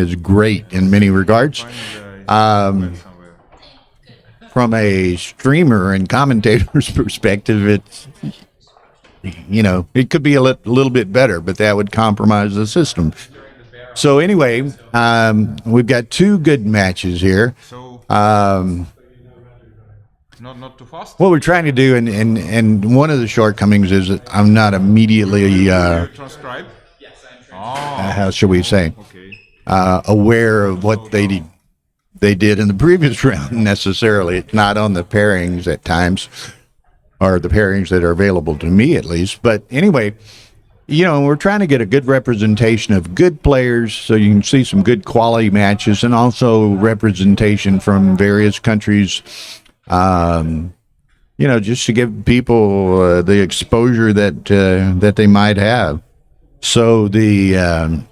is great in many regards. From a streamer and commentator's perspective, it's, it could be a little bit better, but that would compromise the system. So anyway, we've got two good matches here. Not too fast. What we're trying to do, and one of the shortcomings is that I'm not immediately, Transcribe. how should we say, Okay. aware of what they did in the previous round necessarily. It's not on the pairings at times, or the pairings that are available to me at least. But anyway, we're trying to get a good representation of good players so you can see some good quality matches, and also representation from various countries, just to give people the exposure that they might have. So the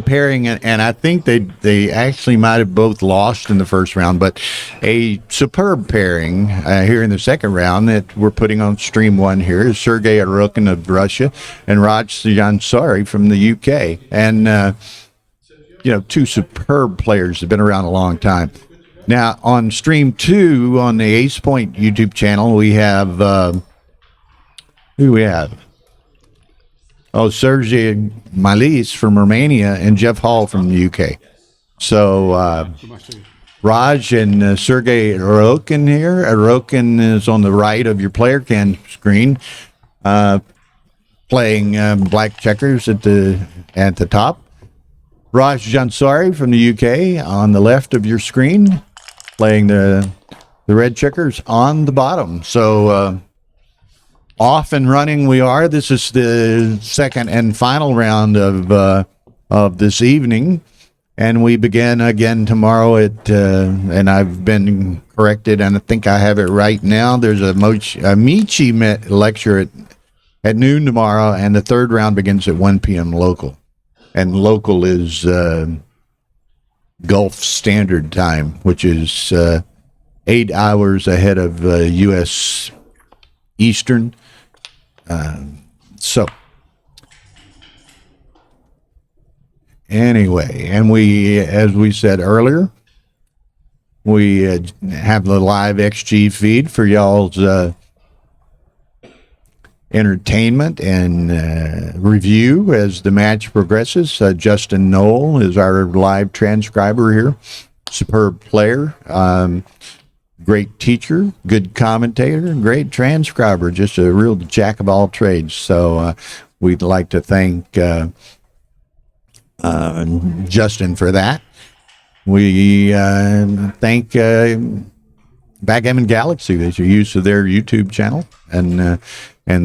pairing, and I think they actually might have both lost in the first round, but a superb pairing here in the second round that we're putting on stream one here is Sergey Erokhin of Russia and Jansari from the UK. And, two superb players have been around a long time. Now, on stream two on the Ace Point YouTube channel, we have, who do we have? Oh, Sergey Malis from Romania and Jeff Hall from the UK. So Raj and Sergey Erokhin here. Erokhin is on the right of your player cam screen, playing black checkers at the top. Raj Jansari from the UK on the left of your screen, playing the red checkers on the bottom. So off and running we are. This is the second and final round of this evening, and we begin again tomorrow at and I've been corrected, and I think I have it right now. There's a Michi lecture at noon tomorrow, and the third round begins at 1 p.m. local, and local is Gulf Standard Time, which is 8 hours ahead of U.S. Eastern. So anyway, and we, as we said earlier, we have the live XG feed for y'all's entertainment and review as the match progresses. Justin Knoll is our live transcriber here. Superb player. Great teacher, good commentator, great transcriber, just a real jack of all trades. So we'd like to thank Justin for that. We thank Backgammon Galaxy as your use of their YouTube channel and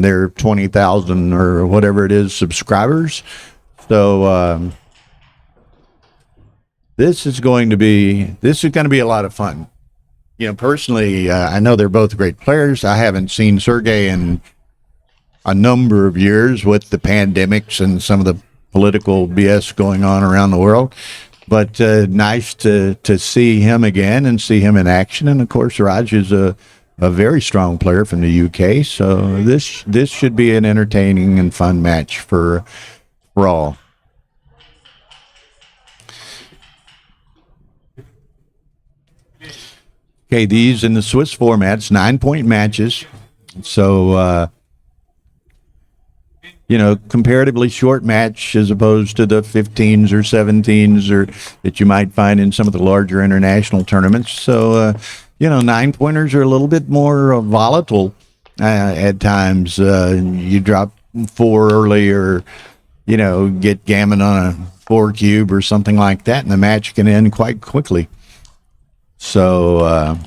their 20,000 or whatever it is subscribers. So this is going to be a lot of fun. Personally, I know they're both great players. I haven't seen Sergey in a number of years with the pandemics and some of the political BS going on around the world. But nice to see him again and see him in action. And, of course, Raj is a very strong player from the UK. So this should be an entertaining and fun match for all. Okay, these in the Swiss formats, 9-point matches. So, comparatively short match as opposed to the 15s or 17s or that you might find in some of the larger international tournaments. So, 9-pointers are a little bit more volatile at times. You drop 4 early or, get gammon on a 4 cube or something like that, and the match can end quite quickly. So,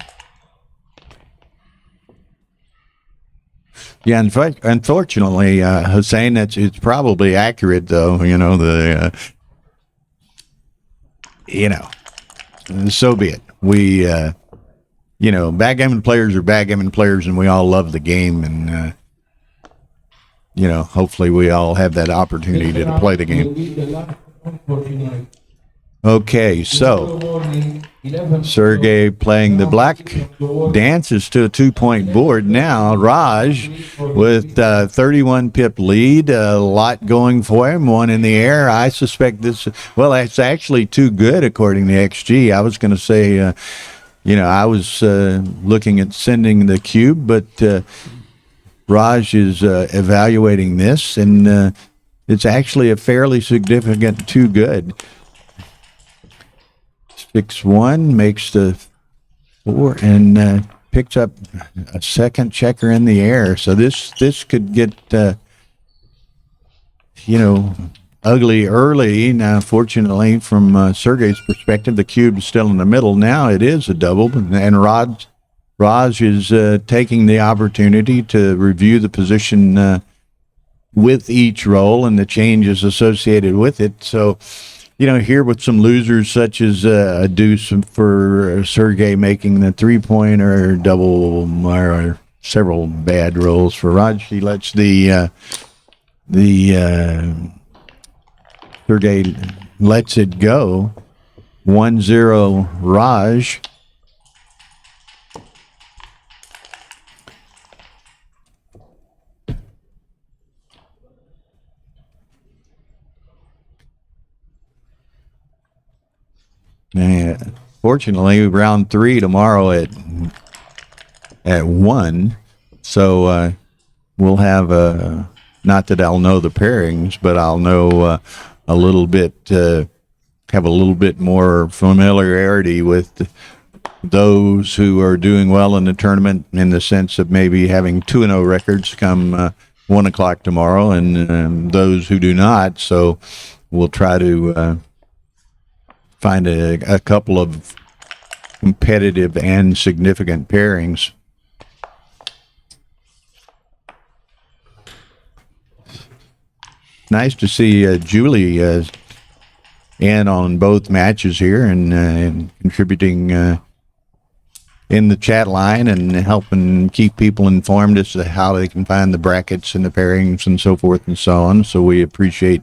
unfortunately, Hussein, it's probably accurate, though. So be it. We, backgammon players are backgammon players, and we all love the game, and hopefully we all have that opportunity to play the game. Okay, so Sergey playing the black dances to a 2-point board now. Raj with 31 pip lead, a lot going for him, one in the air. I suspect this, well, it's actually too good according to XG. I was going to say, I was looking at sending the cube, but Raj is evaluating this, and it's actually a fairly significant too good. 6-1 makes the 4 and picks up a second checker in the air. So this could get ugly early. Now, fortunately, from Sergey's perspective, the cube is still in the middle. Now it is a double, and Raj is taking the opportunity to review the position with each roll and the changes associated with it. So, here with some losers such as a deuce for Sergey making the 3-pointer, double, or several bad rolls for Raj. He lets the Sergey lets it go. 1-0 Raj. Fortunately, round 3 tomorrow at 1, so we'll have not that I'll know the pairings, but I'll know a little bit, have a little bit more familiarity with those who are doing well in the tournament, in the sense of maybe having 2-0 records come 1 o'clock tomorrow, and those who do not. So we'll try to find a couple of competitive and significant pairings. Nice to see Julie in on both matches here and contributing in the chat line and helping keep people informed as to how they can find the brackets and the pairings and so forth and so on. So we appreciate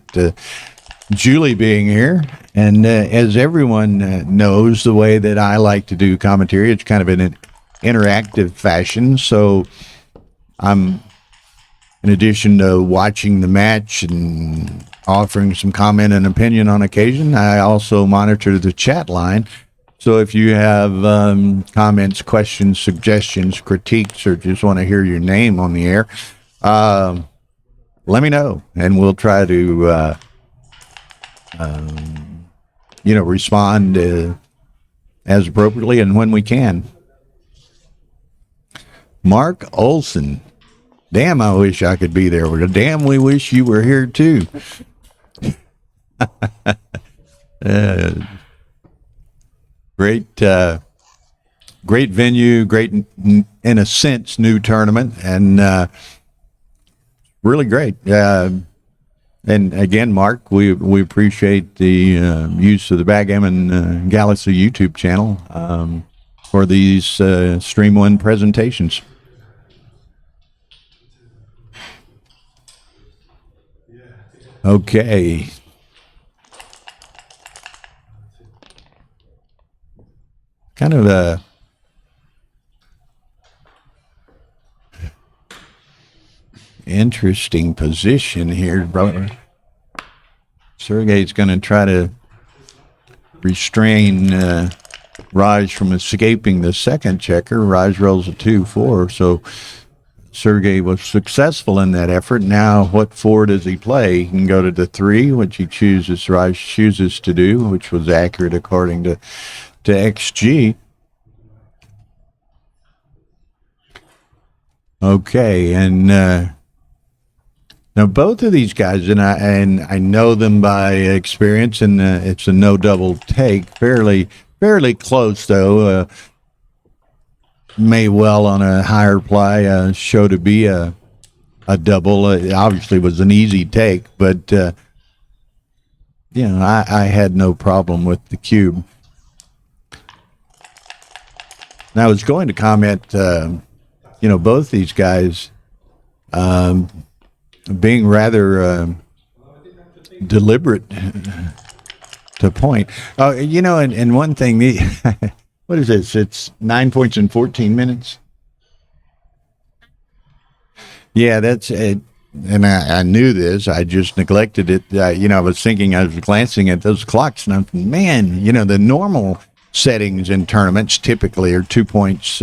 Julie being here. And as everyone knows, the way that I like to do commentary, it's kind of in an interactive fashion. So I'm, in addition to watching the match and offering some comment and opinion on occasion, I also monitor the chat line. So if you have comments, questions, suggestions, critiques, or just want to hear your name on the air, let me know, and we'll try to respond as appropriately and when we can. Mark Olson. Damn, I wish I could be there. Damn, we wish you were here too. Great venue, great, in a sense, new tournament, and really great. And again, Mark, we appreciate the use of the Backgammon Galaxy YouTube channel for these Stream 1 presentations. Okay. Kind of a interesting position here, brother. Sergey's going to try to restrain Raj from escaping the second checker. Raj rolls a 2-4, so Sergey was successful in that effort. Now, what 4 does he play? He can go to the 3, which Raj chooses to do, which was accurate according to XG. Okay, and now both of these guys, and I know them by experience, and it's a no double take, fairly close though. May well on a higher play show to be a double. It obviously was an easy take, but I had no problem with the cube. Now I was going to comment, both these guys being rather deliberate to point. And one thing, what is this? It's 9 points in 14 minutes. Yeah, that's it. And I knew this. I just neglected it. I was glancing at those clocks, and I'm thinking, man, the normal settings in tournaments typically are 2 points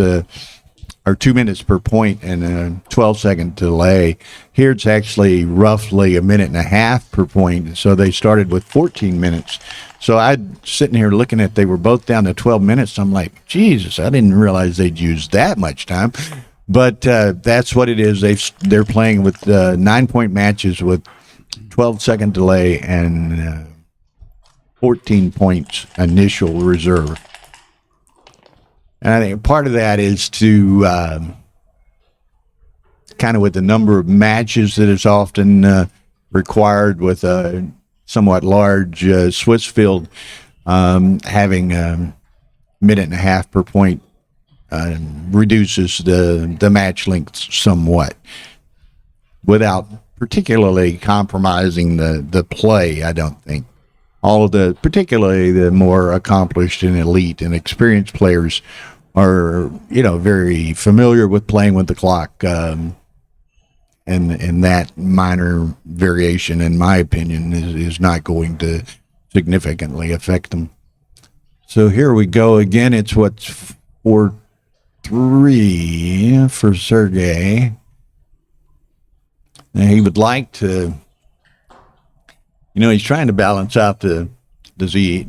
or 2 minutes per point and a 12-second delay. Here it's actually roughly a minute and a half per point. So they started with 14 minutes. So I'm sitting here looking at, they were both down to 12 minutes. I'm like, Jesus, I didn't realize they'd use that much time. But that's what it is. They're playing with 9-point matches with 12-second delay and 14 points initial reserve. And I think part of that is to kind of with the number of matches that is often required with a somewhat large Swiss field, having a minute and a half per point reduces the match length somewhat without particularly compromising the play, I don't think. All of particularly the more accomplished and elite and experienced players are, very familiar with playing with the clock. And that minor variation, in my opinion, is not going to significantly affect them. So here we go again. It's 4-3 for Sergey. Now he would like to, he's trying to balance out does he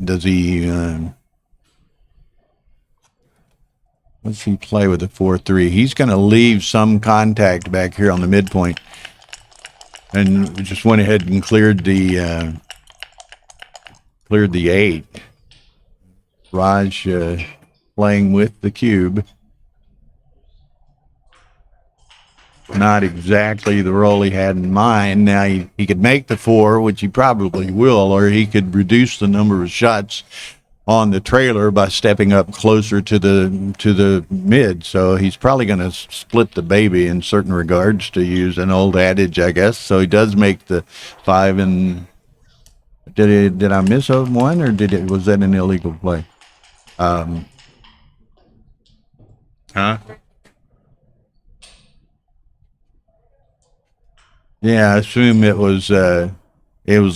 what's he play with the 4-3? He's going to leave some contact back here on the midpoint, and just went ahead and cleared the 8. Raj playing with the cube. Not exactly the role he had in mind. Now he could make the 4, which he probably will, or he could reduce the number of shots on the trailer by stepping up closer to the mid. So he's probably going to split the baby in certain regards, to use an old adage, I guess. So he does make the 5. And did I miss one, or was that an illegal play? Huh? Yeah, I assume it was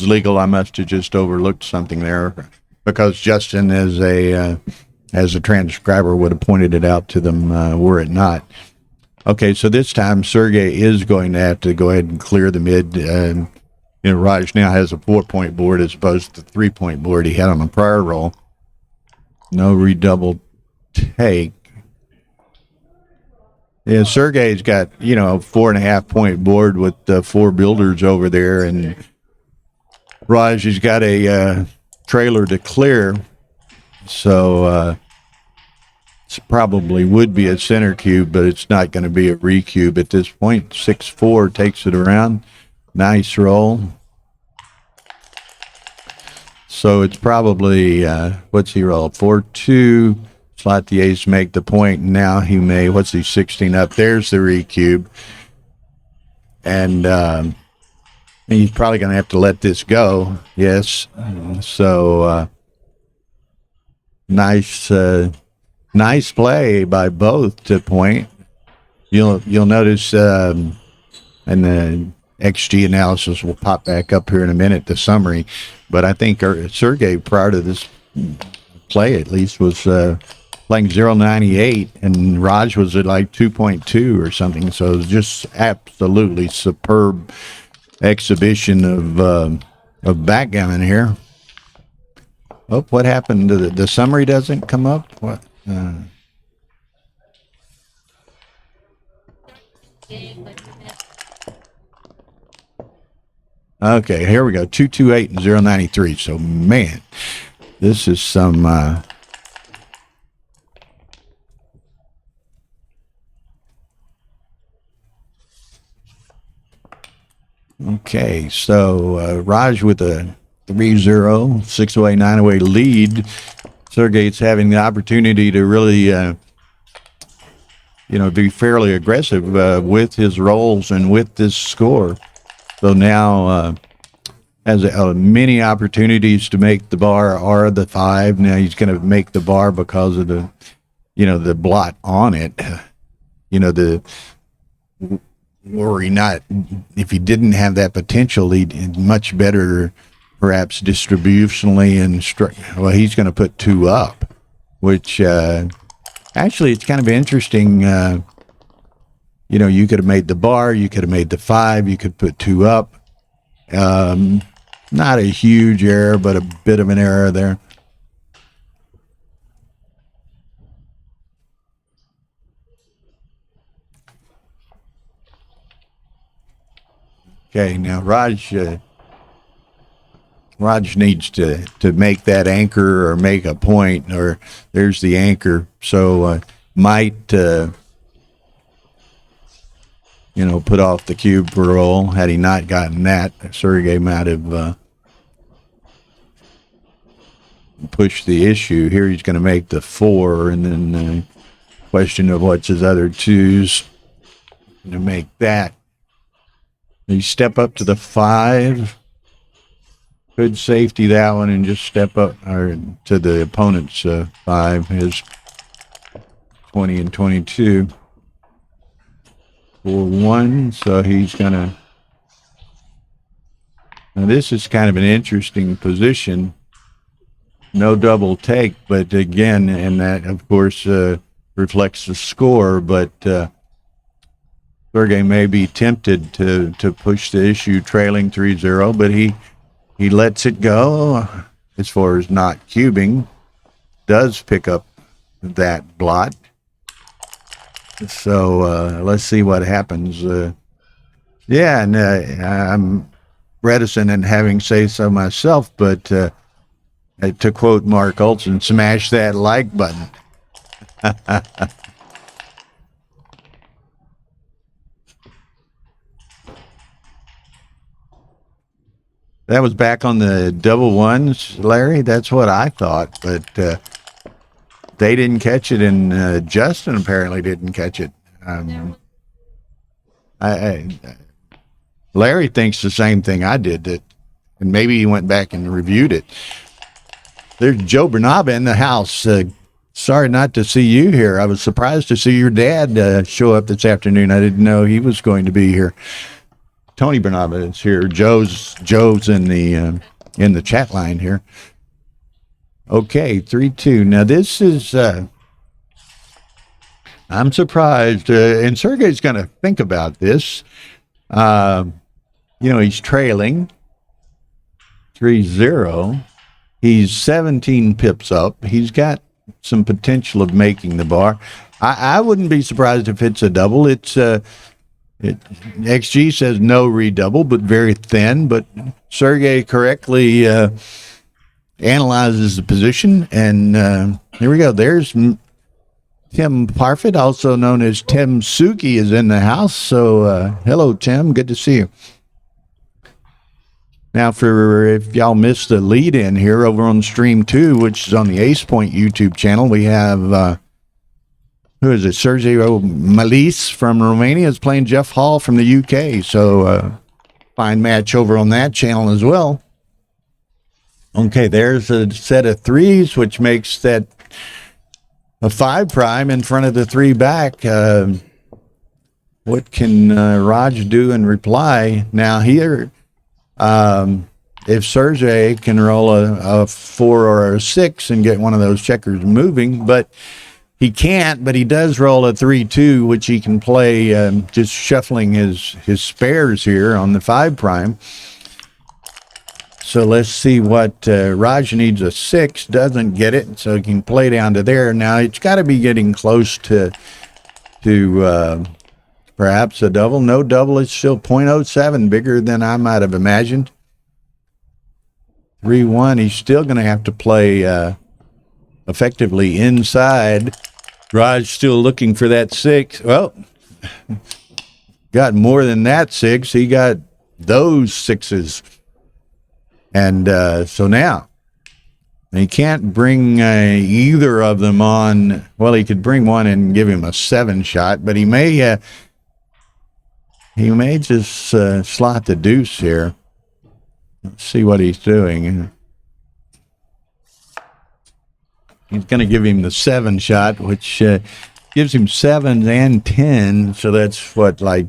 legal. I must have just overlooked something there, because Justin, as a transcriber, would have pointed it out to them were it not. Okay, so this time Sergey is going to have to go ahead and clear the mid. Raj now has a 4-point board as opposed to the 3-point board he had on the prior roll. No redouble take. Yeah, Sergey's got, 4.5-point board with 4 builders over there, and Raj has got a trailer to clear, so it probably would be a center cube, but it's not going to be a recube at this point. 6-4 takes it around. Nice roll. So it's probably, what's he roll? 4-2. Slot the ace, make the point. Now he may, 16 up? There's the recube. And he's probably going to have to let this go. Yes. So nice play by both to point. You'll notice, and the XG analysis will pop back up here in a minute, the summary. But I think Sergey, prior to this play at least, was playing 0.98, and Raj was at like 2.2 or something. So it was just absolutely superb exhibition of backgammon here. Oh, what happened to the summary doesn't come up? What? Okay, here we go. 228 and 0.93. So man, this is some okay, so Raj with a 3-0, 6-away, 9-away lead. Sergey's having the opportunity to really, be fairly aggressive with his rolls and with this score. So now has many opportunities to make the bar or the 5. Now he's going to make the bar because of the, the blot on it. If he didn't have that potential, he'd much better, perhaps distributionally, he's going to put 2 up, which actually it's kind of interesting. You could have made the bar, you could have made the 5, you could put 2 up. Not a huge error, but a bit of an error there. Okay, now Raj needs to make that anchor or make a point, or there's the anchor. So might put off the cube roll. Had he not gotten that, Sergey might have pushed the issue. Here he's going to make the 4, and then question of what's his other 2s to make that. You step up to the 5. Good safety that one, and just step up to the opponent's 5. His 20 and 22. 4-1. So he's gonna. Now this is kind of an interesting position. No double take, but again, and that of course reflects the score. But Sergey may be tempted to push the issue trailing 3-0, but he lets it go as far as not cubing. Does pick up that blot. So let's see what happens. And I'm reticent in having say so myself, but to quote Mark Olson, smash that like button. That was back on the double ones, Larry. That's what I thought, but they didn't catch it, and Justin apparently didn't catch it. Larry thinks the same thing I did, and maybe he went back and reviewed it. There's Joe Bernaba in the house. Sorry not to see you here. I was surprised to see your dad show up this afternoon. I didn't know he was going to be here. Tony Bernaba is here. Joe's in the chat line here. Okay, 3-2. Now this is I'm surprised, and Sergey's going to think about this. He's trailing 3-0. He's 17 pips up. He's got some potential of making the bar. I wouldn't be surprised if it's a double. XG says no redouble, but very thin. But Sergey correctly analyzes the position, and here we go. There's Tim Parfit, also known as Tim Suki, is in the house. So hello, Tim. Good to see you. Now, if y'all missed the lead-in here over on Stream 2, which is on the Ace Point YouTube channel, we have who is it? Sergey Malis from Romania is playing Jeff Hall from the UK. So fine match over on that channel as well. Okay, there's a set of 3s, which makes that a 5 prime in front of the 3 back. What can Raj do in reply? Now here, if Sergey can roll a 4 or a 6 and get one of those checkers moving, but he can't, but he does roll a 3-2, which he can play just shuffling his spares here on the 5 prime. So let's see what Raj needs a 6, doesn't get it, so he can play down to there. Now it's got to be getting close to perhaps a double. No double, it's still 0.07, bigger than I might have imagined. 3-1, he's still going to have to play effectively inside. Raj still looking for that 6. Well, got more than that 6. He got those 6s. And so now, he can't bring either of them on. Well, he could bring one and give him a 7 shot, but he may just slot the deuce here. Let's see what he's doing. He's going to give him the 7 shot, which gives him 7 and 10. So that's what, like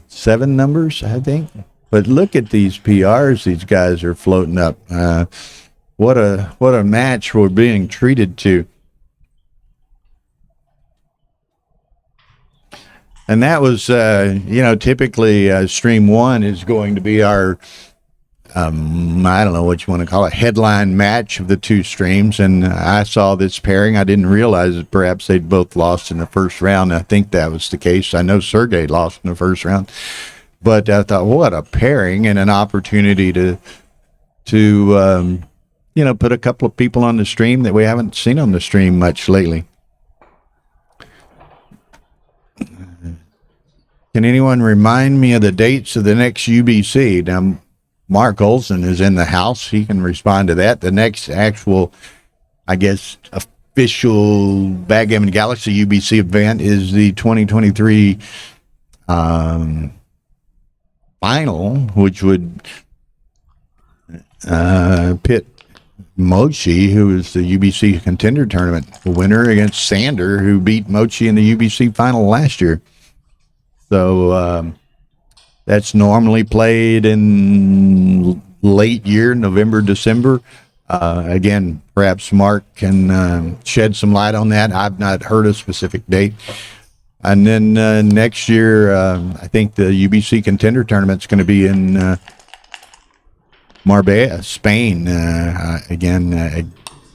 7 numbers, I think. But look at these PRs these guys are floating up. What a match we're being treated to. And that was, typically stream 1 is going to be our, I don't know what you want to call it, headline match of the 2 streams. And I saw this pairing. I didn't realize that perhaps they'd both lost in the first round. I think that was the case. I know Sergey lost in the first round. But I thought, what a pairing and an opportunity to put a couple of people on the stream that we haven't seen on the stream much lately. Can anyone remind me of the dates of the next UBC? Now, Mark Olson is in the house. He can respond to that. The next actual, I guess, official Backgammon Galaxy UBC event is the 2023 final, which would pit Mochi, who is the UBC contender tournament winner, against Sander, who beat Mochi in the UBC final last year. So that's normally played in late year, November, December. Again, perhaps Mark can shed some light on that. I've not heard a specific date. And then next year, I think the UBC contender tournament's going to be in Marbella, Spain. Again,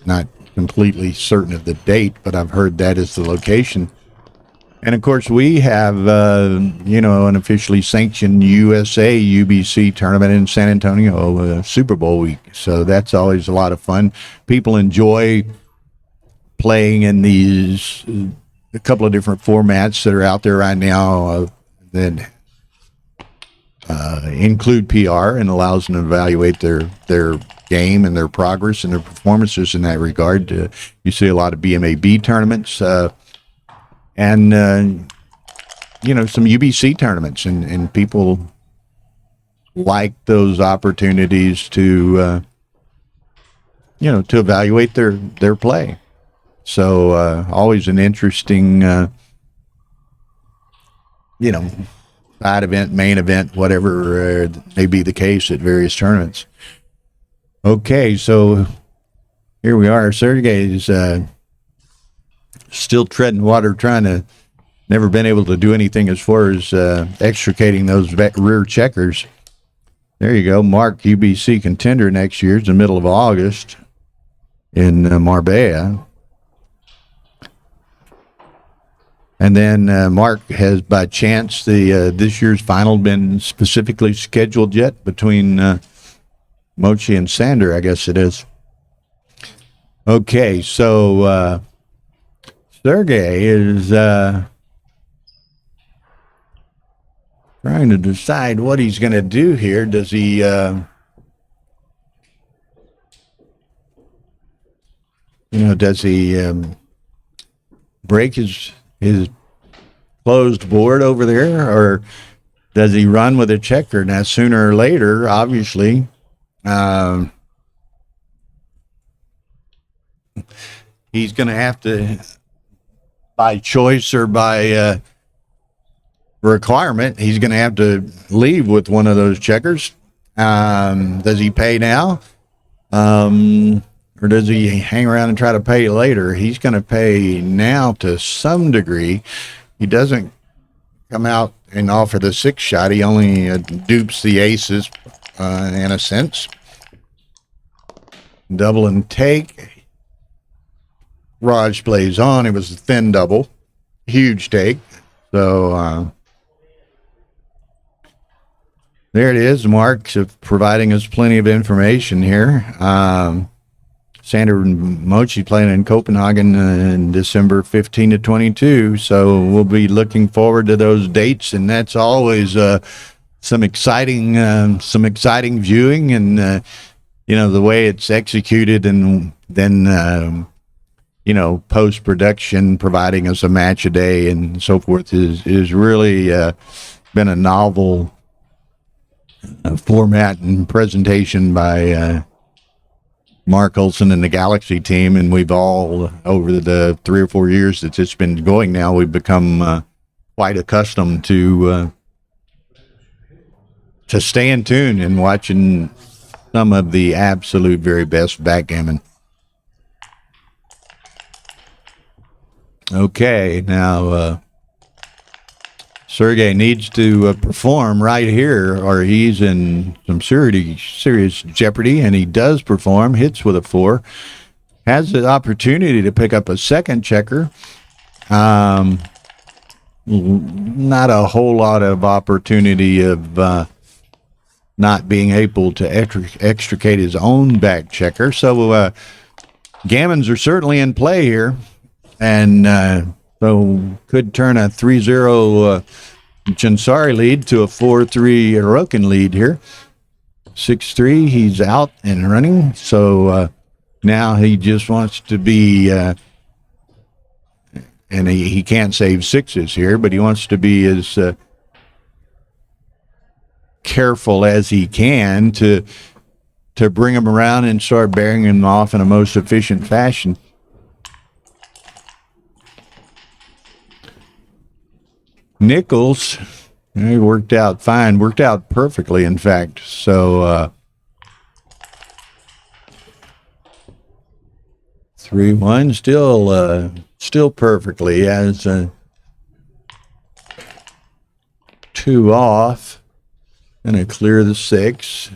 not completely certain of the date, but I've heard that is the location. And of course, we have, an officially sanctioned USA UBC tournament in San Antonio, Super Bowl week. So that's always a lot of fun. People enjoy playing in these a couple of different formats that are out there right now that include PR and allows them to evaluate their game and their progress and their performances in that regard. You see a lot of BMAB tournaments. And some UBC tournaments, and people like those opportunities to to evaluate their play. So always an interesting side event, main event, whatever may be the case at various tournaments. Okay, so here we are. Sergey's still treading water, never been able to do anything as far as extricating those rear checkers. There you go. Mark, UBC contender next year. It's the middle of August in Marbella. And then Mark has, by chance, this year's final been specifically scheduled yet between Mochi and Sander, I guess it is. Okay, so Sergey is trying to decide what he's going to do here. Does he break his closed board over there, or does he run with a checker? Now, sooner or later, obviously, he's going to have to, by choice or by requirement, he's going to have to leave with one of those checkers. Does he pay now? Or does he hang around and try to pay later? He's going to pay now to some degree. He doesn't come out and offer the 6 shot. He only dupes the aces in a sense. Double and take. Raj plays on. It was a thin double. Huge take. So there it is. Mark's providing us plenty of information here. Sander and Mochi playing in Copenhagen in December 15 to 22. So we'll be looking forward to those dates, and that's always some exciting viewing, and the way it's executed, and then post-production providing us a match a day and so forth is really been a novel format and presentation by Mark Olson and the Galaxy team, and we've all, over the 3 or 4 years that it's been going now, we've become quite accustomed to staying tuned and watching some of the absolute very best backgammon. Okay, now Sergey needs to perform right here, or he's in some serious jeopardy, and he does perform, hits with a 4, has the opportunity to pick up a second checker. Not a whole lot of opportunity of not being able to extricate his own back checker. So gammons are certainly in play here, and so could turn a 3-0 Jansari lead to a 4-3 Erokhin lead here. 6-3, he's out and running. So now he just wants to be, and he can't save sixes here, but he wants to be as careful as he can to bring him around and start bearing him off in a most efficient fashion. Nickels, he worked out fine, worked out perfectly, in fact. So 3-1, still perfectly. He has 2 off. Gonna clear the 6.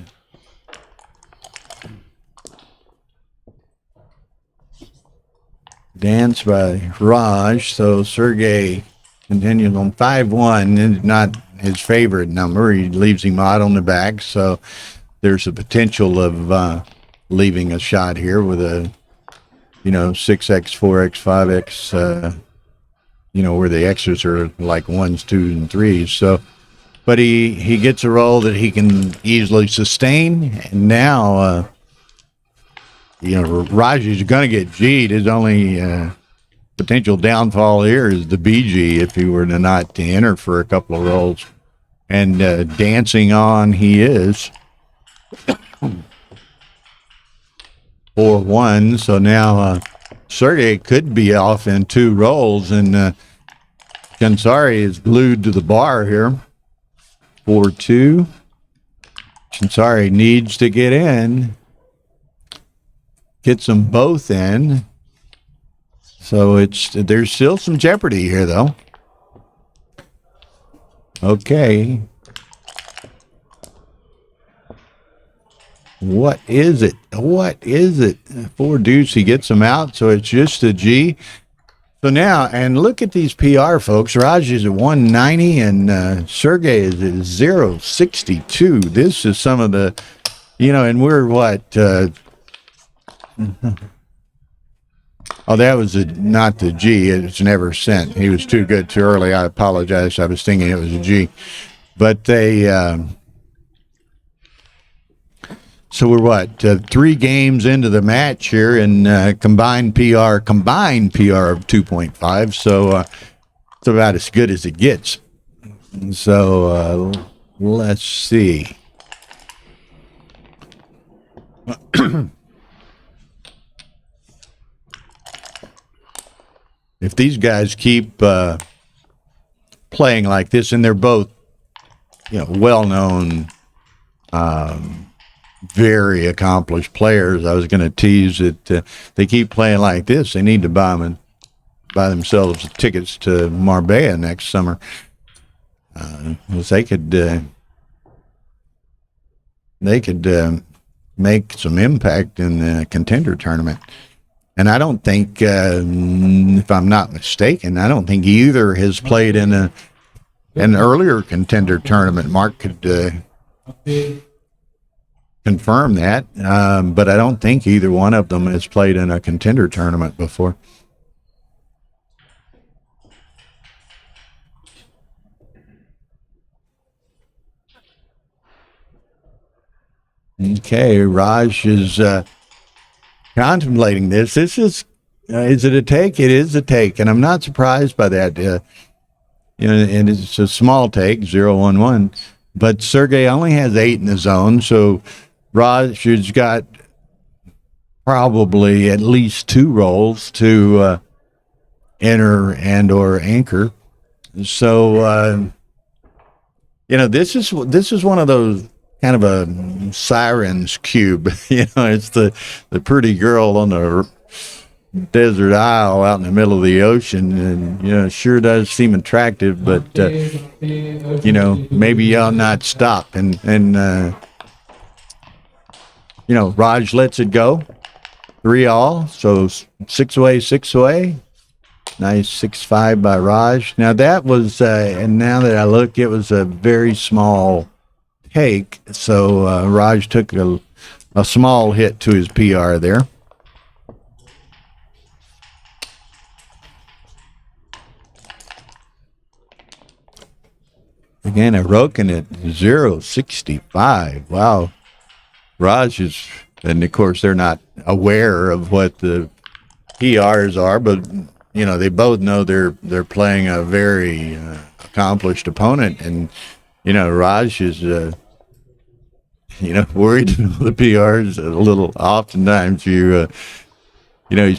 Dance by Raj. So Sergey continues on 5-1, and not his favorite number. He leaves him out on the back, so there's a potential of leaving a shot here with a 6x, 4x, 5x, where the X's are like 1s, 2s, and 3s. So, but he gets a roll that he can easily sustain, and now Raji's going to get G'd. His only potential downfall here is the BG if he were to not to enter for a couple of rolls. And dancing on he is. 4-1, so now Sergey could be off in 2 rolls, and Jansari is glued to the bar here. 4-2. Jansari needs to get in. Gets them both in. So there's still some jeopardy here, though. Okay. What is it? 4 deuce, he gets them out, so it's just a G. So now, and look at these PR folks. Raj is at 190, and Sergey is at 062. This is some of the, and we're what? That was not the G. It's never sent. He was too good too early. I apologize. I was thinking it was a G. But they, so we're what? 3 games into the match here, and combined PR of 2.5. So it's about as good as it gets. So let's see. If these guys keep playing like this, and they're both, well-known, very accomplished players, I was going to tease that they keep playing like this, they need to buy themselves tickets to Marbella next summer. Because they could make some impact in the contender tournament. And I don't think, if I'm not mistaken, I don't think either has played in an earlier contender tournament. Mark could confirm that, but I don't think either one of them has played in a contender tournament before. Okay, Raj is contemplating this. This is it a take? It is a take, and I'm not surprised by that. And it's a small take, 0-1-1. but Sergey only has 8 in the zone, so Raj has got probably at least 2 rolls to enter and or anchor. So this is one of those kind of a siren's cube. It's the pretty girl on the desert isle out in the middle of the ocean, and it sure does seem attractive, but maybe y'all not stop. And Raj lets it go 3-all, so 6 away. Nice 6-5 by Raj. Now that was and now that I look, it was a very small take, so Raj took a small hit to his PR there. Again, Erokhin at 0.65. Wow. Raj is, and of course they're not aware of what the PRs are, but they both know they're playing a very accomplished opponent, and Raj is worried. The PRs a little. Oftentimes he's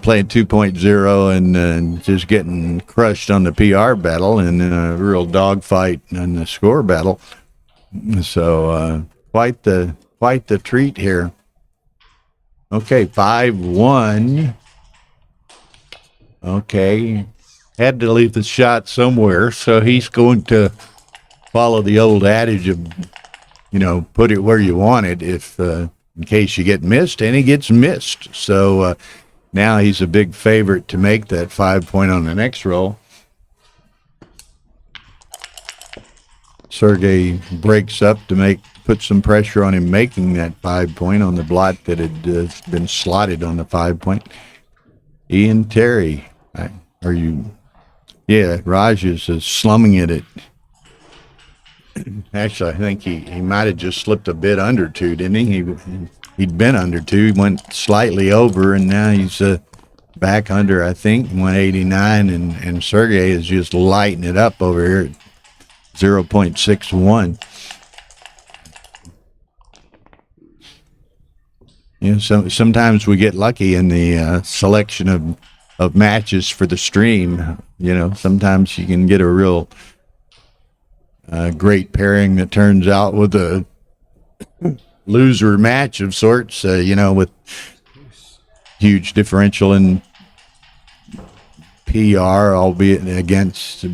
playing 2.0 and just getting crushed on the PR battle and a real dogfight in the score battle. So quite the treat here. Okay, 5-1. Okay, had to leave the shot somewhere, so he's going to follow the old adage of, put it where you want it if in case you get missed, and he gets missed. So now he's a big favorite to make that 5-point on the next roll. Sergey breaks up to put some pressure on him making that 5-point on the blot that had been slotted on the 5-point. Ian Terry, are you? Yeah, Raj is slumming it. Actually, I think he might have just slipped a bit under 2, didn't he? He'd been under 2, he went slightly over, and now he's back under, I think, 189, and Sergey is just lighting it up over here at 0.61. Sometimes we get lucky in the selection of matches for the stream. Sometimes you can get a real great pairing that turns out with a loser match of sorts, with huge differential in PR, albeit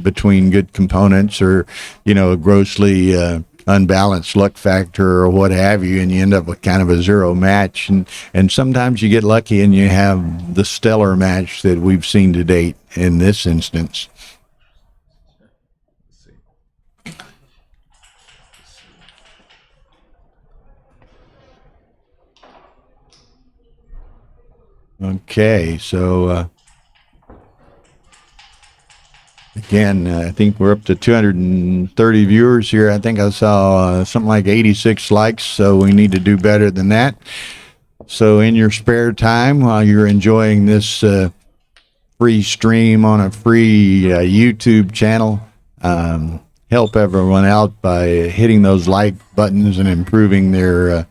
between good components, or, a grossly unbalanced luck factor or what have you, and you end up with kind of a 0 match. And sometimes you get lucky and you have the stellar match that we've seen to date in this instance. Okay, so again, I think we're up to 230 viewers here. I think I saw something like 86 likes, so we need to do better than that. So in your spare time, while you're enjoying this free stream on a free YouTube channel, help everyone out by hitting those like buttons and improving their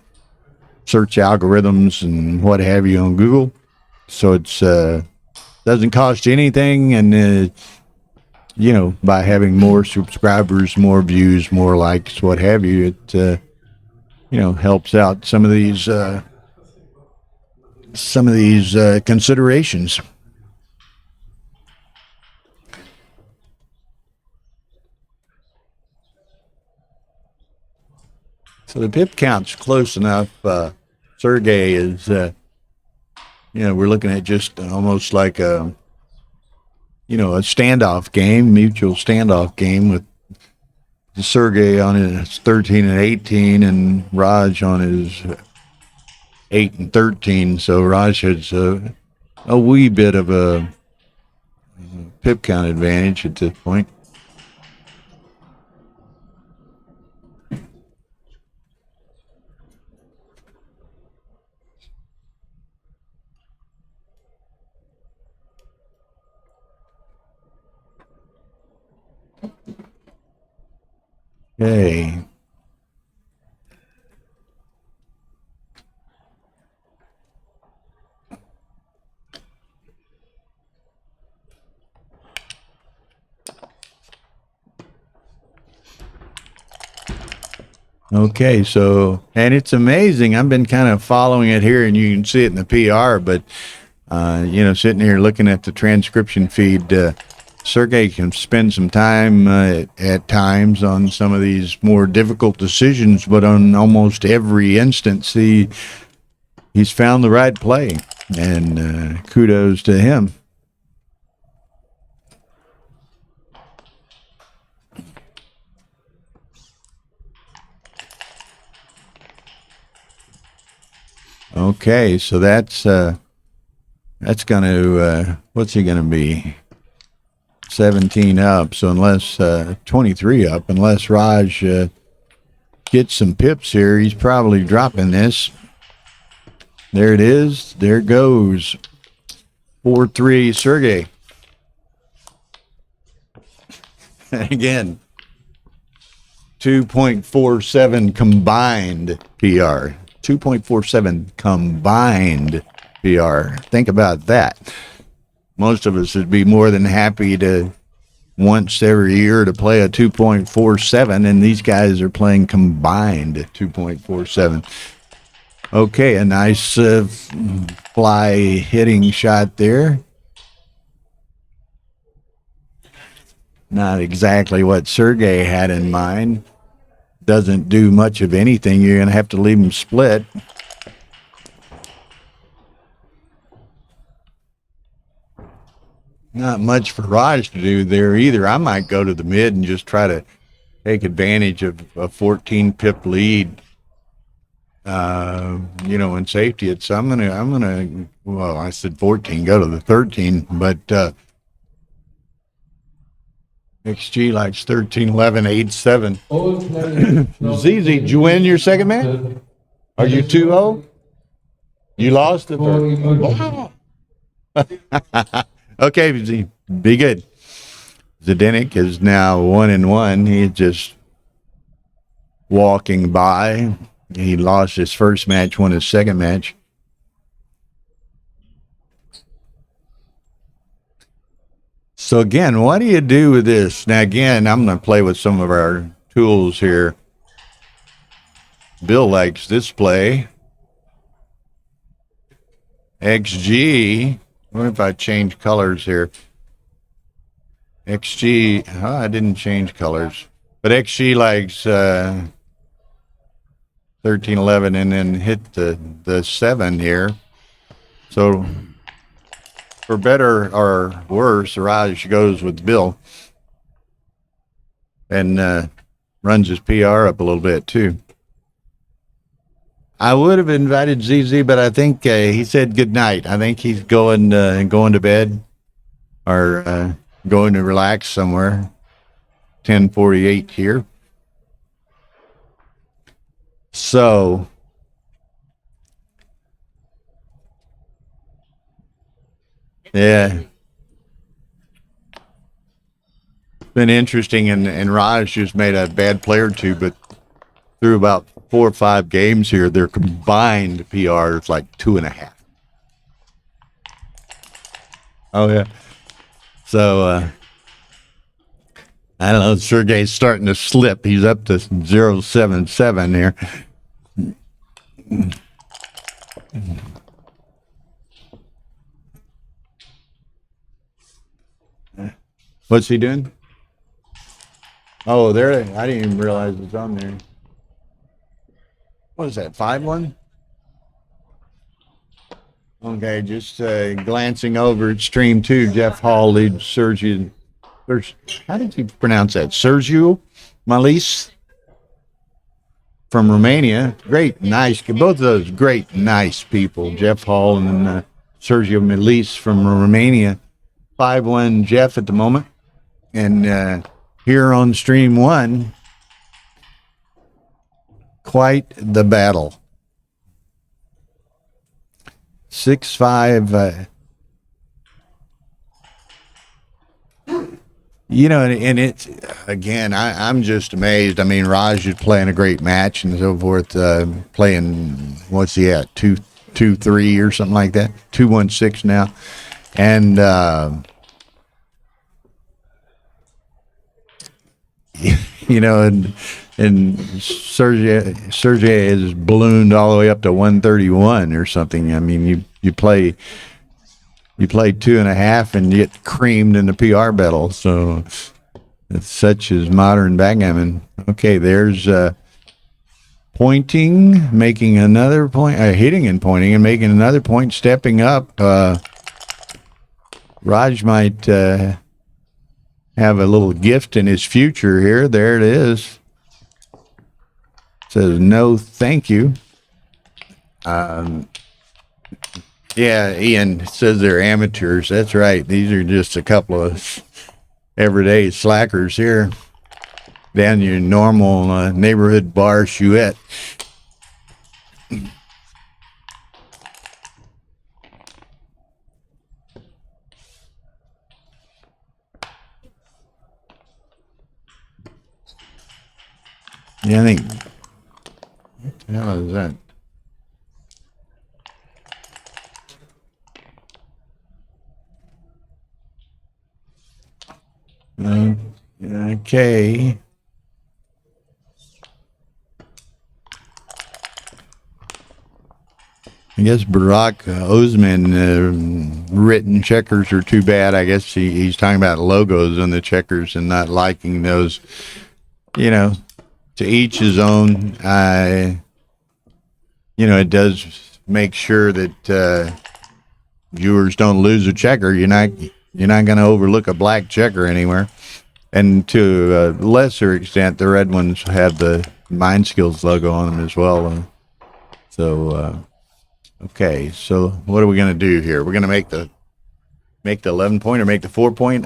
search algorithms and what have you on Google. So it's doesn't cost you anything, and by having more subscribers, more views, more likes, what have you, it helps out some of these considerations. So the pip count's close enough. Sergey is, we're looking at just almost like a standoff game, mutual standoff game, with Sergey on his 13 and 18 and Raj on his 8 and 13. So Raj has a wee bit of a pip count advantage at this point. Okay. Okay, so, and it's amazing. I've been kind of following it here, and you can see it in the PR, but, sitting here looking at the transcription feed, Sergey can spend some time at times on some of these more difficult decisions, but on almost every instance, he's found the right play, and kudos to him. Okay, so that's going to, what's he going to be? 17 up, so unless 23 up, unless Raj gets some pips here, he's probably dropping this. There it is. There it goes. 4-3 Sergey. Again, 2.47 combined PR. 2.47 combined PR. Think about that. Most of us would be more than happy to once every year to play a 2.47, and these guys are playing combined 2.47. Okay, a nice fly hitting shot there. Not exactly what Sergey had in mind. Doesn't do much of anything. You're going to have to leave him split. Not much for Raj to do there either. I might go to the mid and just try to take advantage of a 14 pip lead. In safety. Well, I said 14, go to the 13, but XG likes 13, 11, 8, 7. ZZ, did you win your second match? Are you 2-0? You lost the third. Wow. Okay, Z, be good. Zdenek is now 1-1. He's just walking by. He lost his first match, won his second match. So again, what do you do with this? Now again, I'm going to play with some of our tools here. Bill likes this play. XG. What if I change colors here? XG. Oh, I didn't change colors. But XG likes 13, 11, and then hit the 7 here. So for better or worse, Raj goes with Bill and runs his PR up a little bit too. I would have invited ZZ, but I think he said good night. I think he's going to bed or going to relax somewhere. 10:48 here. So yeah, been interesting, and Raj just made a bad play or two, but through about 4 or 5 games here, their combined PR is like 2.5. Oh yeah. So I don't know. Sergey's starting to slip. He's up to 0.77 here. What's he doing? Oh, there. I didn't even realize it's on there. What is that, 5-1? Okay, just glancing over at stream 2, Jeff Hall leads Sergey. How did you pronounce that? Sergio Malis from Romania. Great, nice. Both of those great, nice people. Jeff Hall and Sergio Malis from Romania. 5-1 Jeff at the moment. And here on stream 1, quite the battle. 6-5. And it's, again, I'm just amazed. I mean, Raj is playing a great match and so forth, playing, what's he at, 2-3 or something like that, 2-1-6 now. And, and and Sergey is ballooned all the way up to 131 or something. I mean, you play 2.5 and you get creamed in the PR battle. So it's such as modern backgammon. Okay, there's pointing, making another point, hitting and pointing and making another point, stepping up. Raj might have a little gift in his future here. There it is. Says no, thank you. Yeah, Ian says they're amateurs. That's right. These are just a couple of everyday slackers here. Down your normal neighborhood bar chouette. Yeah, I think. What the hell is that? Okay. I guess Barack Osman written checkers are too bad. I guess he's talking about logos on the checkers and not liking those. You know, to each his own. It does make sure that viewers don't lose a checker. You're not going to overlook a black checker anywhere. And to a lesser extent, the red ones have the Mind Skillz logo on them as well. Okay, so what are we going to do here? We're going to make the 11 point or make the 4 point.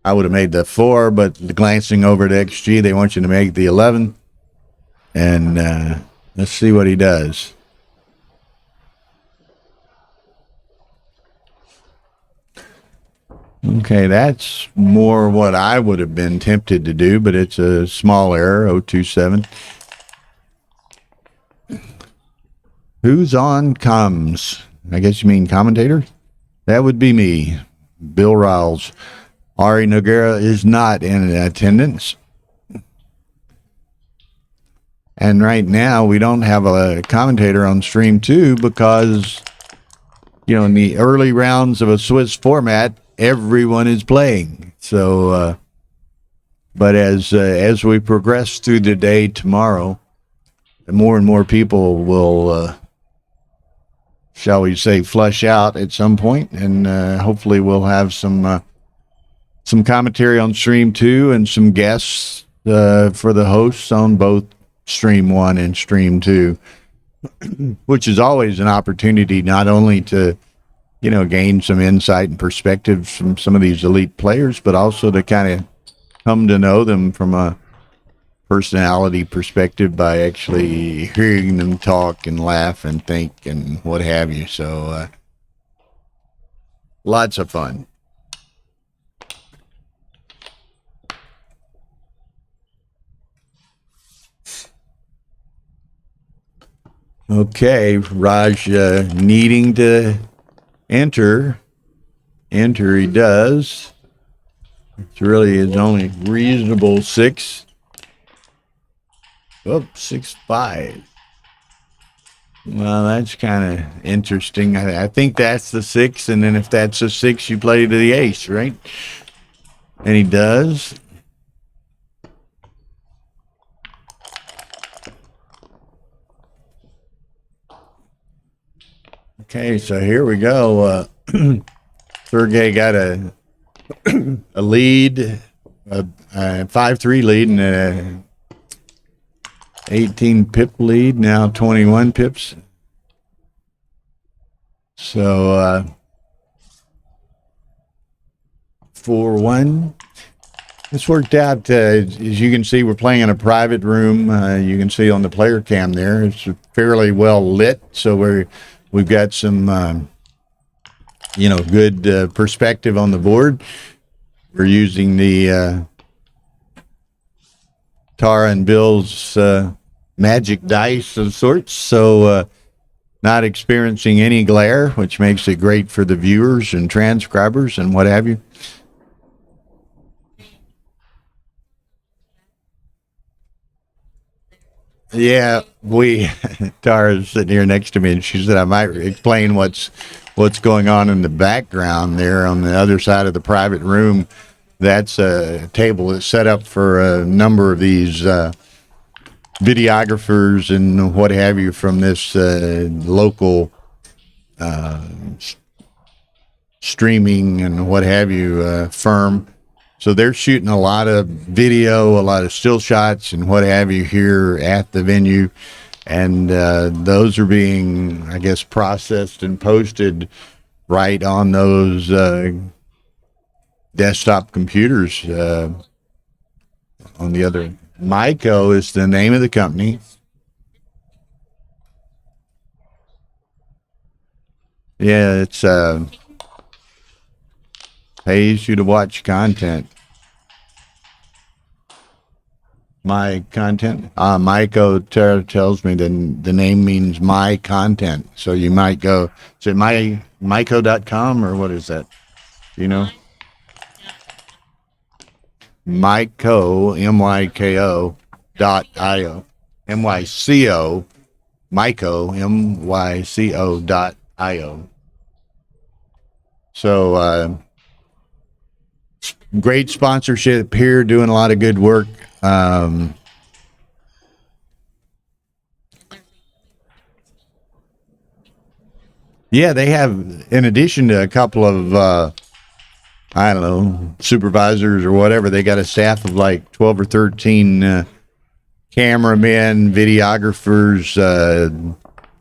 I would have made the 4, but glancing over to XG, they want you to make the 11. And let's see what he does. Okay, that's more what I would have been tempted to do, but it's a small error, 027. Who's on comms? I guess you mean commentator? That would be me, Bill Riles. Ari Noguera is not in attendance. And right now, we don't have a commentator on stream 2 because, in the early rounds of a Swiss format, everyone is playing. So, but as we progress through the day tomorrow, more and more people will, shall we say, flush out at some point, and hopefully we'll have some commentary on stream 2 and some guests for the hosts on both stream 1 and stream 2, which is always an opportunity not only to gain some insight and perspective from some of these elite players, but also to kind of come to know them from a personality perspective by actually hearing them talk and laugh and think and what have you. So lots of fun. Okay, Raj needing to enter he does. It's really his only reasonable 6. 6-5. Well, that's kind of interesting. I think that's the 6, and then if that's a 6, you play to the ace, right? And he does. Okay, so here we go. Sergey got a lead, a 5-3 lead, and a 18 pip lead, now 21 pips. So 4-1. This worked out. As you can see, we're playing in a private room. You can see on the player cam there, it's fairly well lit. So we've got some good perspective on the board. We're using the Tara and Bill's magic dice of sorts, so not experiencing any glare, which makes it great for the viewers and transcribers and what have you. Yeah, we Tara's sitting here next to me, and she said I might explain what's going on in the background there on the other side of the private room. That's a table that's set up for a number of these videographers and what have you from this local streaming and what have you firm. So they're shooting a lot of video, a lot of still shots and what have you here at the venue. And those are being, I guess, processed and posted right on those desktop computers on the other. Myco is the name of the company. Yeah, it's pays you to watch content. My content. Myco tells me the name means my content. So you might go, is it myco.com or what is that? You know? Myco, M-Y-K-O .io. M-Y-C-O, Myco, M-Y-C-O .io. So, great sponsorship here, doing a lot of good work. Yeah, they have, in addition to a couple of, I don't know, supervisors or whatever, they got a staff of like 12 or 13 cameramen, videographers,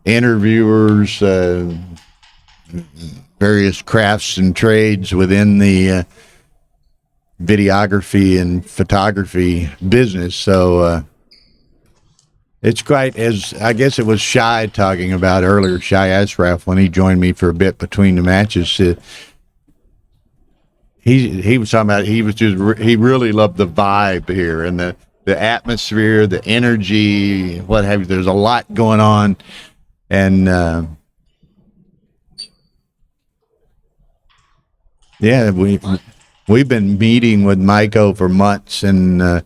interviewers, various crafts and trades within the videography and photography business. So it's quite, as I guess it was Shy talking about earlier, Shy Ashraf, when he joined me for a bit between the matches. He was talking about, he really loved the vibe here and the atmosphere, the energy, what have you. There's a lot going on, and yeah, we've been meeting with Myco for months and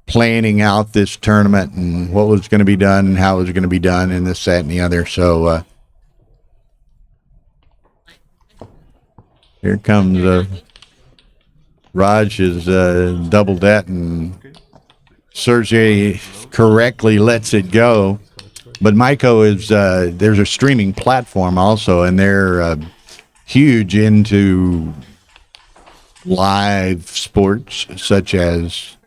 planning out this tournament and what was going to be done and how it was going to be done and this, that, and the other. So here comes Raj is doubled that, and Sergey correctly lets it go. But Myco is there's a streaming platform also, and they're huge into live sports such as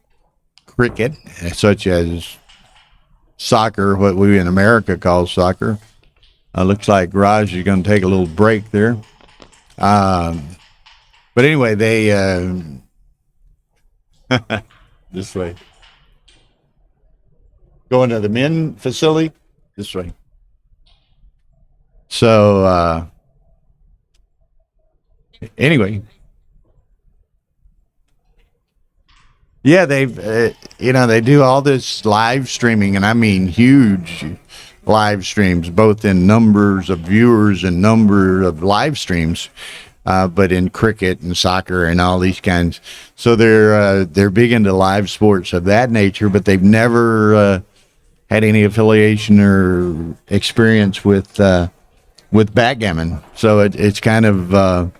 cricket, such as soccer, what we in America call soccer. Looks like Raj is going to take a little break there. But anyway, they this way. Going to the men facility this way. So anyway, yeah, they've they do all this live streaming, and I mean huge live streams, both in numbers of viewers and number of live streams. But in cricket and soccer and all these kinds, so they're big into live sports of that nature. But they've never had any affiliation or experience with backgammon. So it's kind of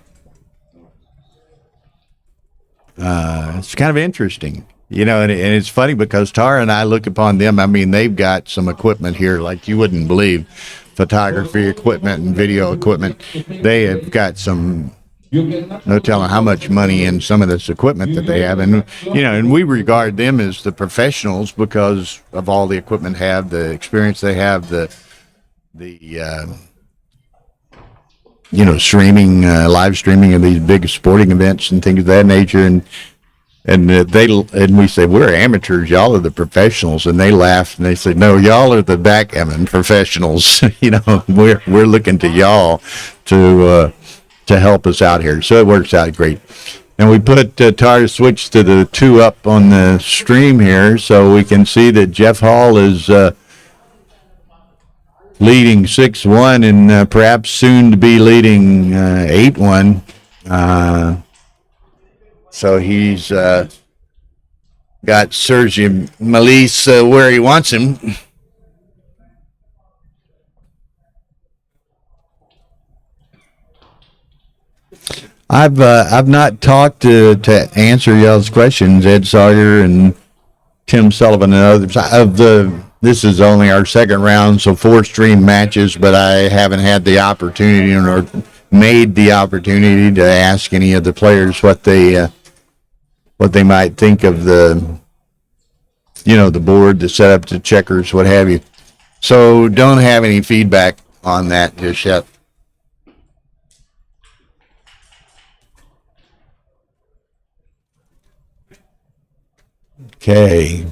interesting, and it's funny because Tara and I look upon them. I mean, they've got some equipment here like you wouldn't believe, photography equipment and video equipment. They have got some. No telling how much money in some of this equipment that they have, and and we regard them as the professionals because of all the equipment they have, the experience they have, the streaming, live streaming of these big sporting events and things of that nature, and we say we're amateurs, y'all are the professionals, and they laugh and they say, no, y'all are the backgammon professionals. We're looking to y'all to help us out here. So it works out great. And we put Tara switch to the 2 up on the stream here, so we can see that Jeff Hall is leading 6-1 and perhaps soon to be leading 8-1. So he's got Sergey Malise where he wants him. I've not talked to answer y'all's questions, Ed Sawyer and Tim Sullivan and others. This is only our second round, so 4 stream matches, but I haven't had the opportunity or made the opportunity to ask any of the players what they might think of the board, the setup, the checkers, what have you. So don't have any feedback on that just yet. Okay.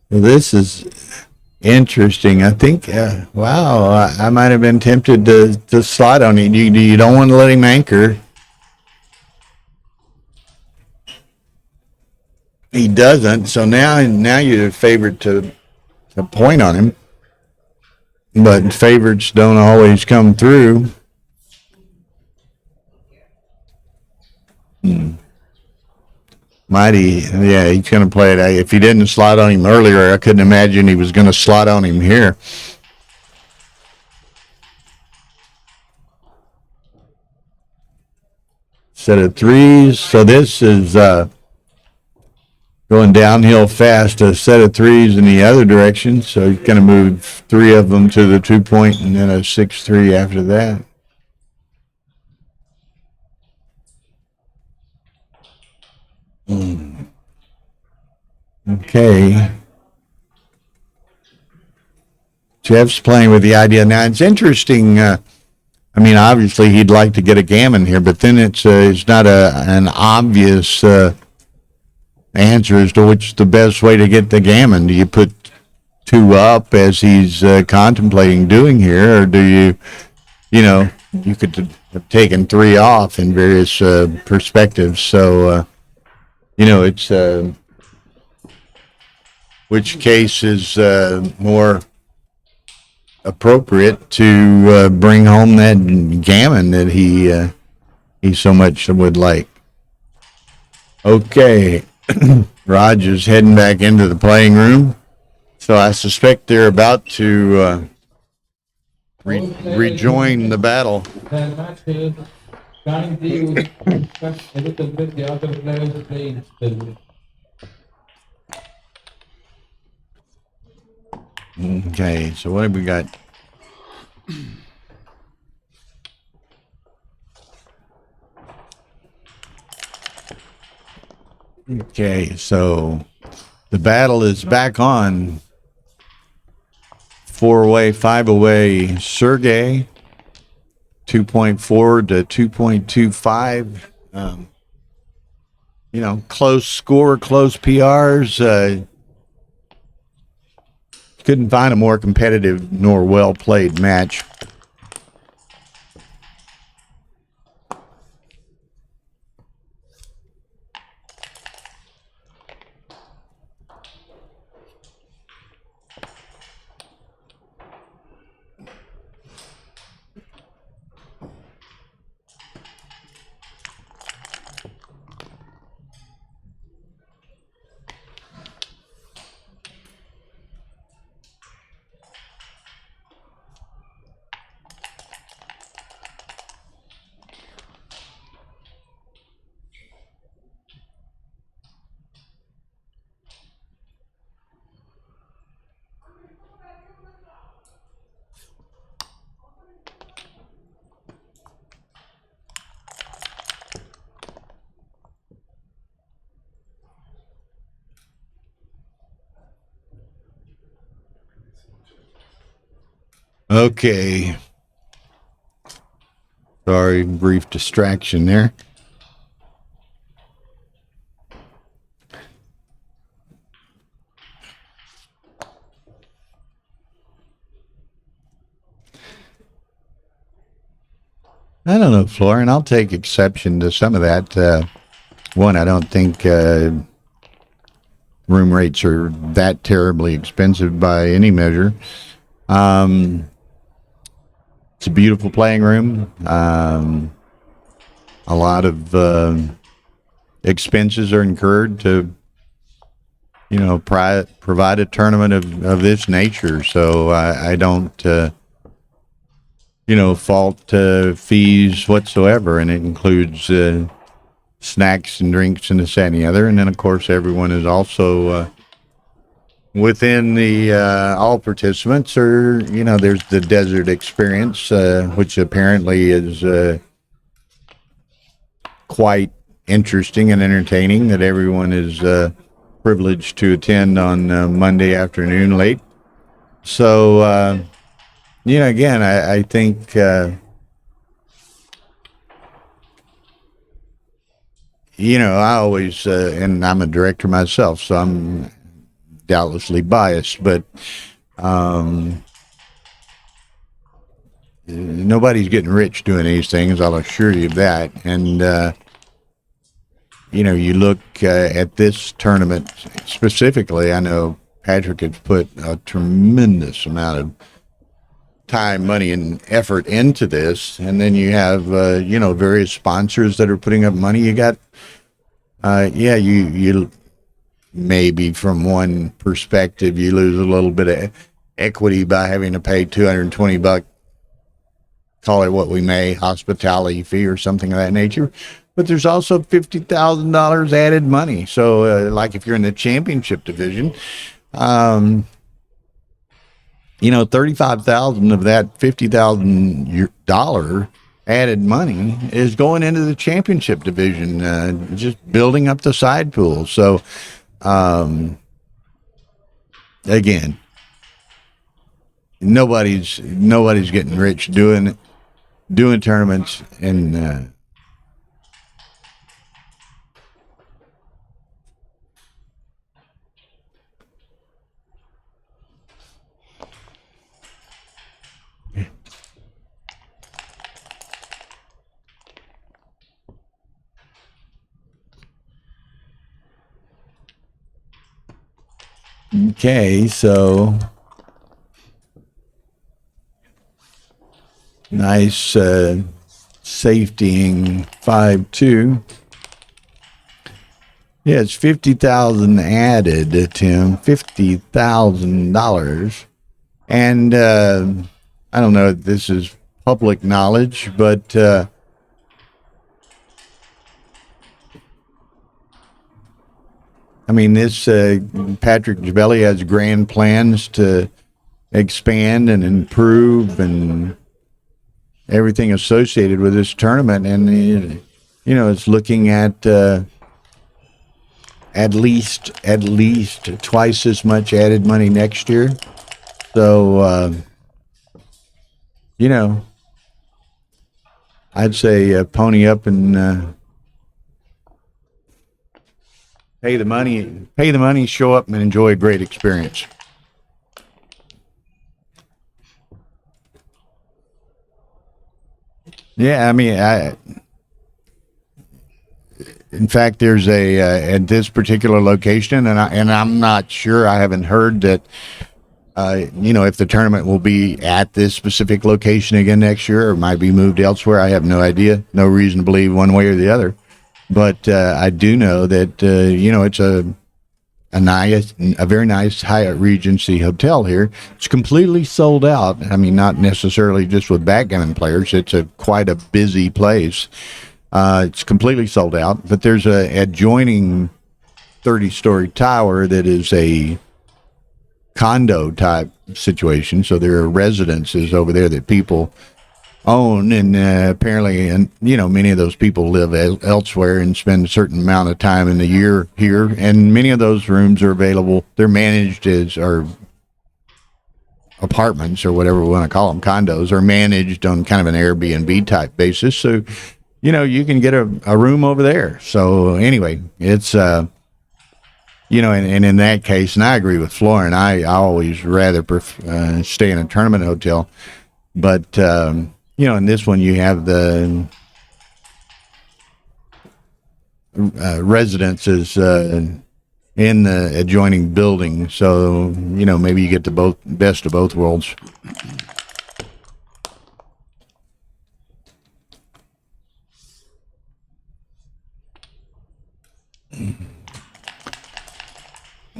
Well, this is interesting. I think, wow, I might have been tempted to slide on it. You don't want to let him anchor. He doesn't, so now you're favored to point on him. But favorites don't always come through. Mighty, yeah, he's going to play it. If he didn't slide on him earlier, I couldn't imagine he was going to slide on him here. Set of 3s. So this is going downhill fast. A set of 3s in the other direction. So he's going to move 3 of them to the 2-point and then a 6-3 after that. Okay. Jeff's playing with the idea. Now, it's interesting. Obviously, he'd like to get a gammon here, but then it's not an obvious answer as to which the best way to get the gammon. Do you put 2 up as he's contemplating doing here, or do you could have taken 3 off in various perspectives. So, it's which case is more appropriate to bring home that gammon that he so much would like. Okay, Roger's heading back into the playing room, so I suspect they're about to rejoin the battle. Okay, so what have we got? Okay, so the battle is back on. 4 away, 5 away. Sergey, 2.4 to 2.25. Close score, close PRs. Couldn't find a more competitive nor well-played match. Okay. Sorry, brief distraction there. I don't know, Florin. I'll take exception to some of that. One, I don't think room rates are that terribly expensive by any measure. It's a beautiful playing room. A lot of expenses are incurred to, provide a tournament of this nature. So I don't, fault fees whatsoever, and it includes snacks and drinks and this, that, and the other. And then, of course, everyone is also within the all participants are, there's the desert experience, which apparently is quite interesting and entertaining, that everyone is privileged to attend on Monday afternoon late. So, again, I think, I always, and I'm a director myself, so I'm doubtlessly biased, but nobody's getting rich doing these things, I'll assure you of that. And you look at this tournament specifically, I know Patrick has put a tremendous amount of time, money, and effort into this, and then you have various sponsors that are putting up money. You got you maybe from one perspective you lose a little bit of equity by having to pay $220, call it what we may, hospitality fee or something of that nature. But there's also $50,000 added money. So like if you're in the championship division, 35,000 of that $50,000 added money is going into the championship division, just building up the side pool. So again, nobody's getting rich doing tournaments, and okay, so nice safetying 5-2. Yeah, it's 50,000 added, Tim. $50,000, and I don't know if this is public knowledge, but I mean, this Patrick Jabelli has grand plans to expand and improve and everything associated with this tournament, and it's looking at least twice as much added money next year. So I'd say pony up and pay the money, show up and enjoy a great experience. Yeah, I mean, in fact, there's at this particular location, and I'm not sure. I haven't heard that. If the tournament will be at this specific location again next year, or might be moved elsewhere, I have no idea. No reason to believe one way or the other. But I do know that it's a very nice Hyatt Regency hotel here. It's completely sold out. I mean, not necessarily just with backgammon players. It's quite a busy place. It's completely sold out. But there's a adjoining 30-story tower that is a condo type situation. So there are residences over there that people own, and apparently, and many of those people live elsewhere and spend a certain amount of time in the year here, and many of those rooms are available. They're managed as, or apartments, or whatever we want to call them, condos, are managed on kind of an Airbnb type basis. So you can get a room over there. So anyway, it's and in that case, and I agree with Florin, I always rather stay in a tournament hotel, but in this one, you have the residences in the adjoining building, so maybe you get the best of both worlds.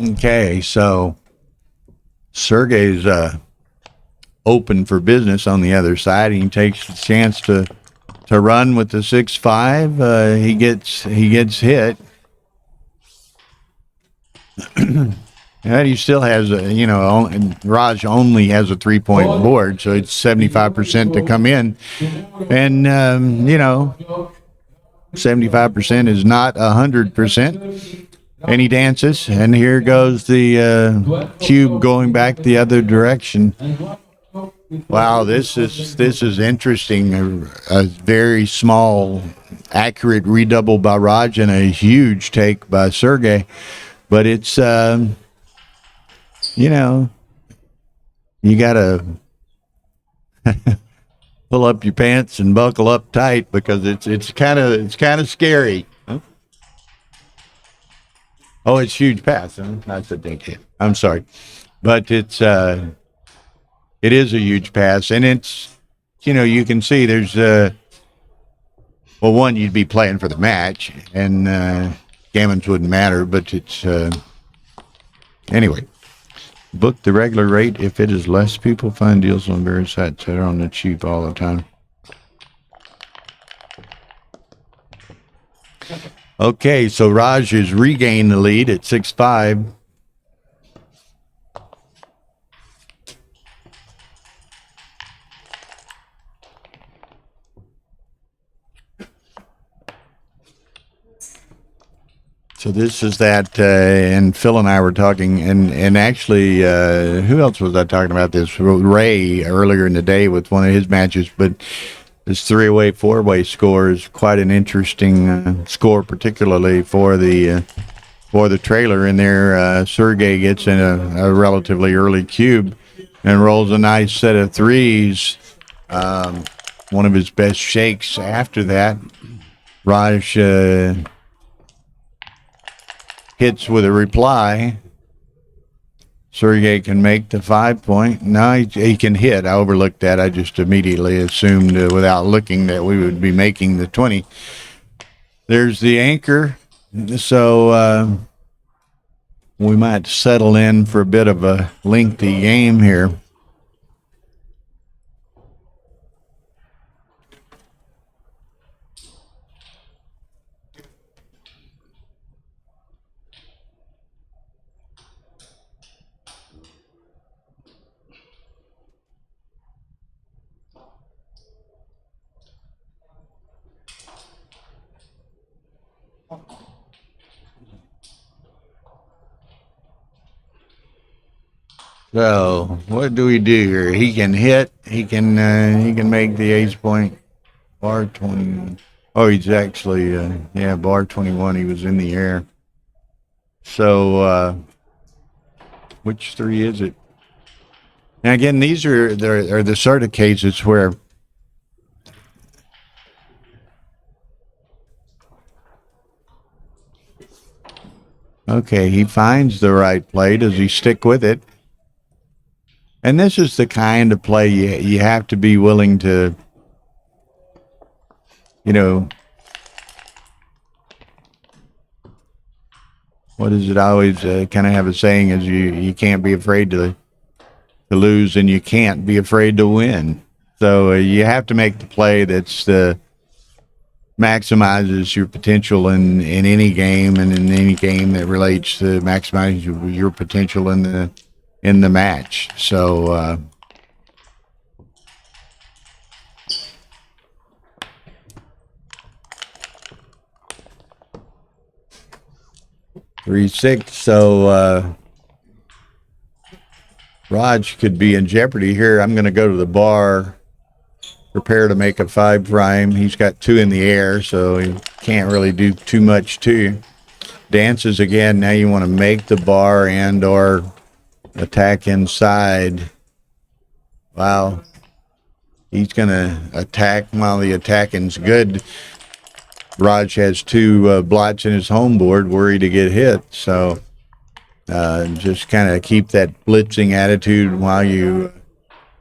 Okay, so Sergey's open for business on the other side. He takes the chance to run with the 6-5. He gets hit. And he still has Raj only has a 3-point board, so it's 75% to come in. And 75% is not 100%. And he dances, and here goes the cube going back the other direction. Wow, this is interesting. A very small, accurate redouble by Raj and a huge take by Sergey. But it's, you got to pull up your pants and buckle up tight because it's kind of scary. Huh? Oh, it's huge pass. Huh? That's a dink hit. I'm sorry, but it is a huge pass, and it's you can see there's one, you'd be playing for the match, and gammons wouldn't matter, but it's anyway. Book the regular rate if it is less. People find deals on various sites that are on the cheap all the time. Okay, so Raj has regained the lead at 6-5. So this is that, and Phil and I were talking, and actually, who else was I talking about this? Ray earlier in the day with one of his matches, but this 3-way, 4-way score is quite an interesting score, particularly for the trailer in there. Sergey gets in a relatively early cube and rolls a nice set of threes. One of his best shakes after that. Raj hits with a reply. Sergey can make the 5-point. No, he can hit. I overlooked that. I just immediately assumed without looking that we would be making the 20. There's the anchor. So we might settle in for a bit of a lengthy game here. So what do we do here? He can hit. He can make the ace-point. Bar 20. Oh, he's actually bar 21. He was in the air. So which 3 is it? Now again, these are the sort of cases where okay, he finds the right play. Does he stick with it? And this is the kind of play you have to be willing to, what is it? I always kind of have a saying is you can't be afraid to lose, and you can't be afraid to win. So you have to make the play that's maximizes your potential in any game, and in any game that relates to maximizing your potential in the match. So 3-6. So Raj could be in jeopardy here. I'm going to go to the bar, prepare to make a 5 prime. He's got 2 in the air, so he can't really do too much too. Dances again. Now you want to make the bar and or attack inside. Wow. He's going to attack while the attacking's good. Raj has 2 blots in his home board, worried to get hit. So just kind of keep that blitzing attitude while you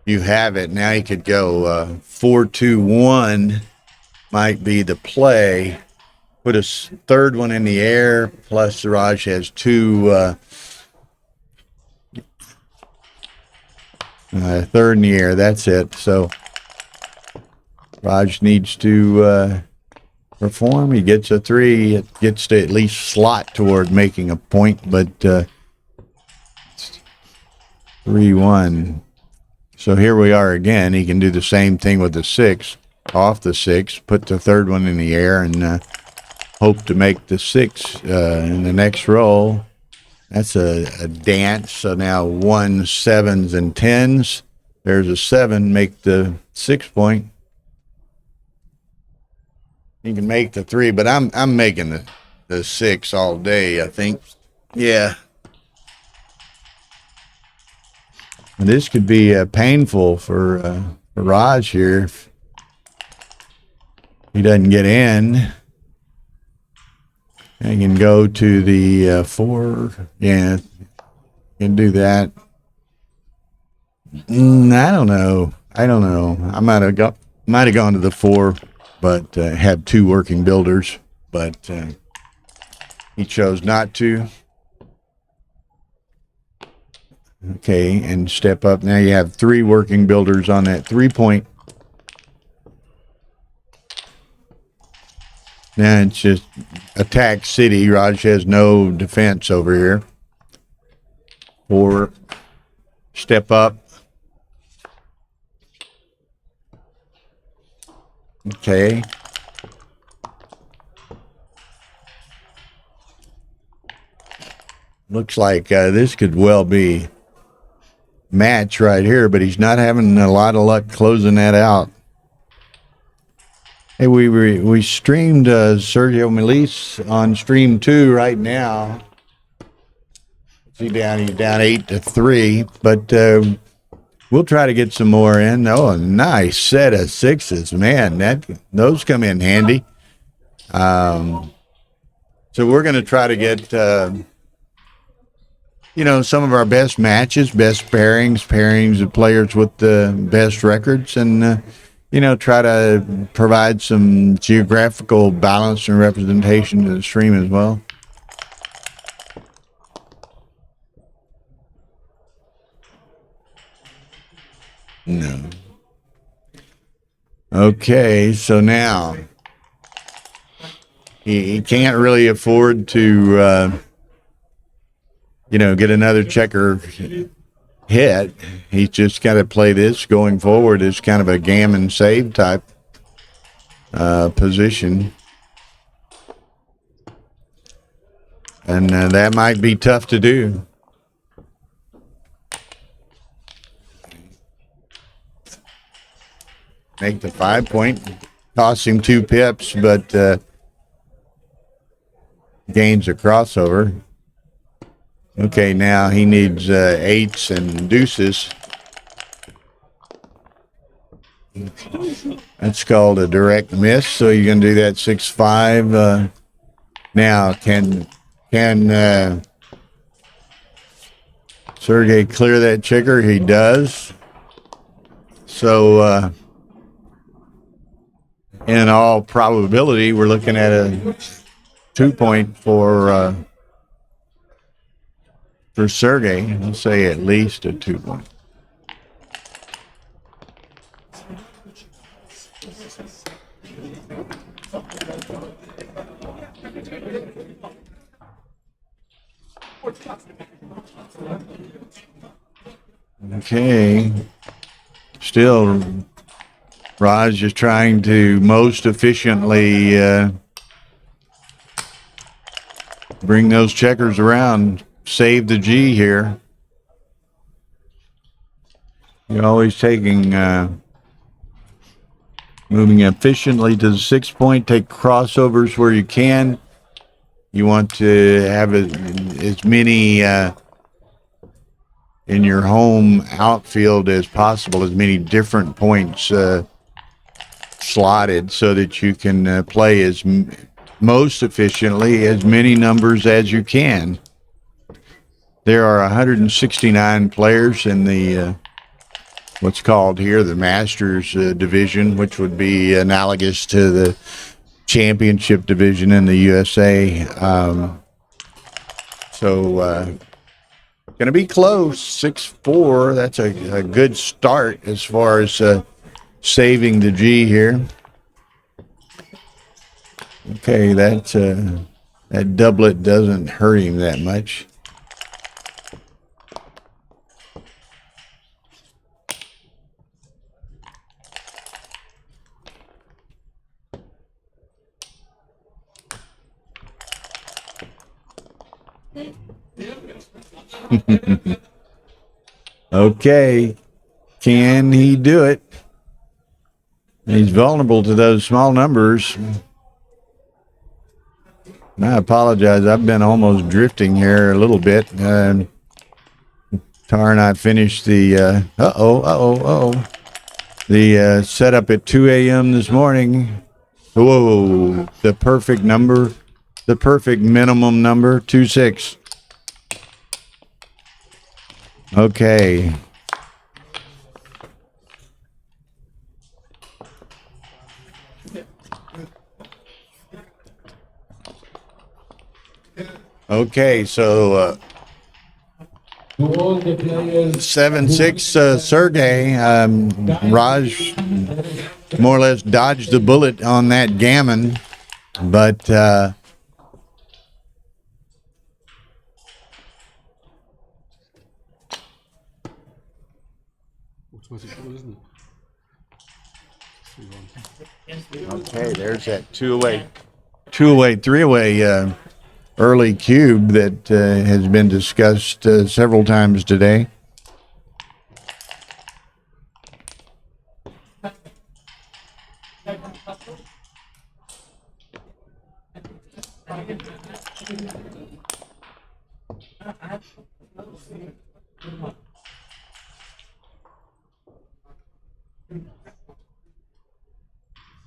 have it. Now you could go 4-2-1 might be the play. Put a third one in the air, plus Raj has 2 Third in the air. That's it. So Raj needs to perform. He gets a 3. It gets to at least slot toward making a point, but 3-1. So here we are again. He can do the same thing with the 6. Off the 6, put the third one in the air, and hope to make the 6 in the next roll. That's a dance. So now 1, 7s, and 10s. There's a 7. Make the 6 point. You can make the 3, but I'm making the 6 all day, I think. Yeah. And this could be painful for Raj here if he doesn't get in. I can go to the 4. Yeah, can do that. I don't know. I might have gone to the 4, but had 2 working builders. But he chose not to. Okay, and step up. Now you have 3 working builders on that 3-point. Now it's just attack city. Raj has no defense over here. 4, step up. Okay. Looks like this could well be match right here, but he's not having a lot of luck closing that out. Hey, we streamed Sergey Melis on stream 2 right now. He's down 8-3, but we'll try to get some more in. Oh, a nice set of 6s, man. Those come in handy. So we're going to try to get some of our best matches, best pairings of players with the best records, and try to provide some geographical balance and representation to the stream as well. No. Okay, so now he can't really afford to, get another checker hit. He's just got to play this going forward as kind of a gammon save type position. And that might be tough to do. Make the 5-point, cost him 2 pips, but gains a crossover. Okay, now he needs 8s and deuces. That's called a direct miss, so you're going to do that 6-5. Now, can Sergey clear that checker? He does. So, in all probability, we're looking at a 2-point for Sergey. I'll say at least a 2-point. Okay. Still, Raj is trying to most efficiently bring those checkers around, save the G here. You're always taking, moving efficiently to the 6-point, take crossovers where you can. You want to have as many in your home outfield as possible, as many different points slotted so that you can play as most efficiently as many numbers as you can. There are 169 players in the what's called here the Masters division, which would be analogous to the championship division in the USA. So Going to be close, 6-4. That's a good start as far as saving the G here. Okay, that doublet doesn't hurt him that much. Okay, can he do it? He's vulnerable to those small numbers. I apologize. I've been almost drifting here a little bit. Tar and I finished the the setup at 2 a.m. this morning. Whoa, the perfect number, the perfect minimum number, 2-6. Okay. Okay, so 7-6 Sergey. Raj more or less dodged the bullet on that gammon, but okay, there's that two-away, three-away early cube that has been discussed several times today.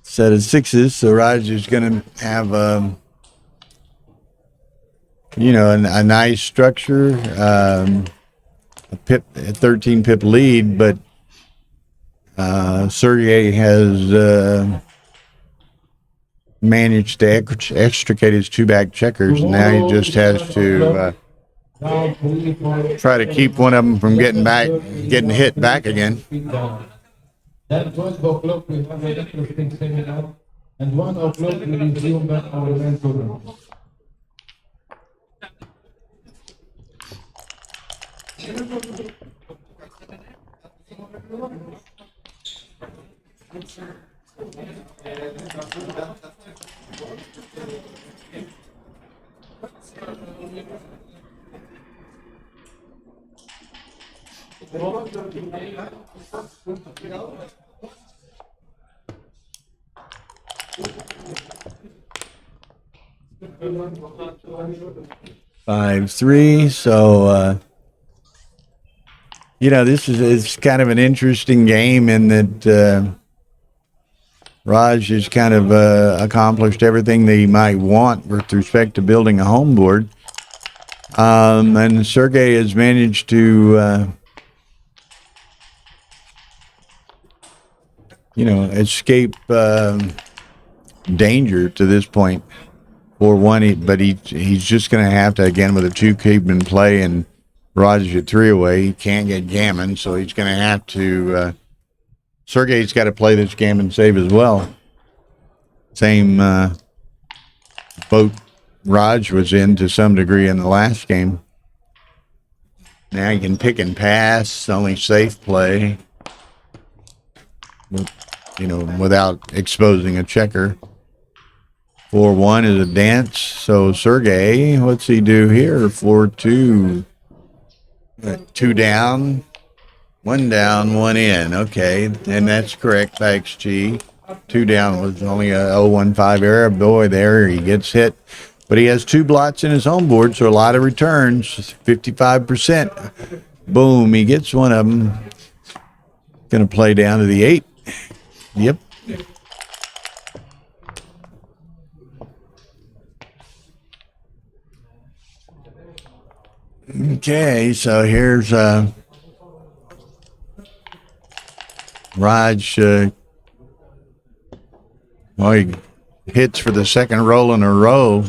Set of sixes, so Raj is going to have a nice structure, a 13 pip lead, but Sergey has managed to extricate his two back checkers. Now he just has to try to keep one of them from getting hit back again. Then 12 o'clock we have an interesting seminar, and 1 o'clock we resume our main program. Five, 3. So, this is kind of an interesting game in that Raj has kind of accomplished everything that he might want with respect to building a home board. And Sergey has managed to, escape danger to this point. 4-1, but he's just going to have to, again, with a 2 cube in play and Raj at 3-away, he can't get gammon, so he's going to have to, Sergey's got to play this gammon save as well. Same boat Raj was in to some degree in the last game. Now he can pick and pass, only safe play, without exposing a checker. 4-1 is a dance. So Sergey, what's he do here? 4-2. 2 down, 1 down, 1 in. Okay, and that's correct. Thanks, G. 2 down was only a 0-1-5 error. Boy, there he gets hit. But he has 2 blots in his home board, so a lot of returns, 55%. Boom, he gets one of them. Going to play down to the 8. Yep. Okay, so here's Raj. He hits for the second roll in a row,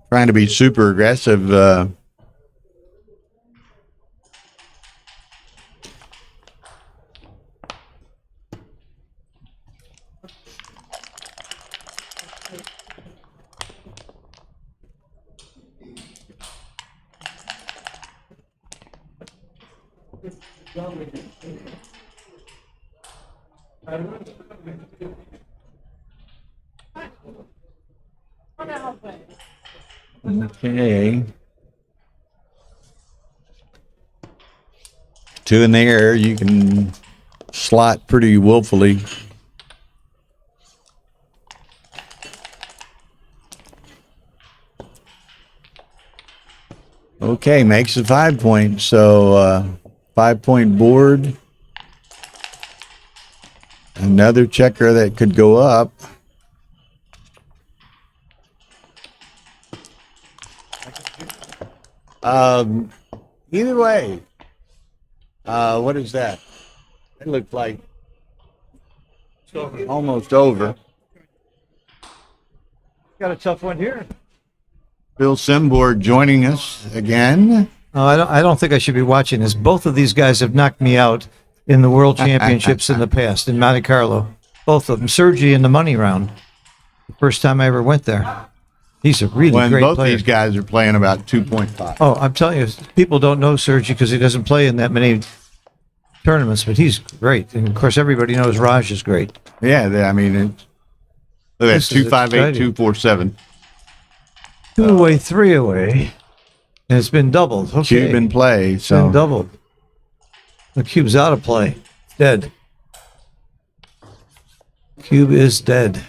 trying to be super aggressive. Okay. Two in the air, you can slot pretty willfully. Okay, makes a 5 point. So 5 point board. Another checker that could go up. Either way, what is that? It looked like almost over. Got a tough one here. Bill Simborg joining us again. Oh, I don't think I should be watching this. Both of these guys have knocked me out in the World Championships in the past, in Monte Carlo. Both of them. Sergey in the money round. The first time I ever went there. He's a really When great both player. these guys are playing about 2.5. Oh, I'm telling you, people don't know Sergey because he doesn't play in that many tournaments, but he's great. And, of course, everybody knows Raj is great. Yeah, I mean, look at that, This is 258, exciting. 247. 2 away, 3 away. And it's been doubled. Okay. Cube in play, It's been so doubled. The cube's out of play. It's dead. Cube is dead.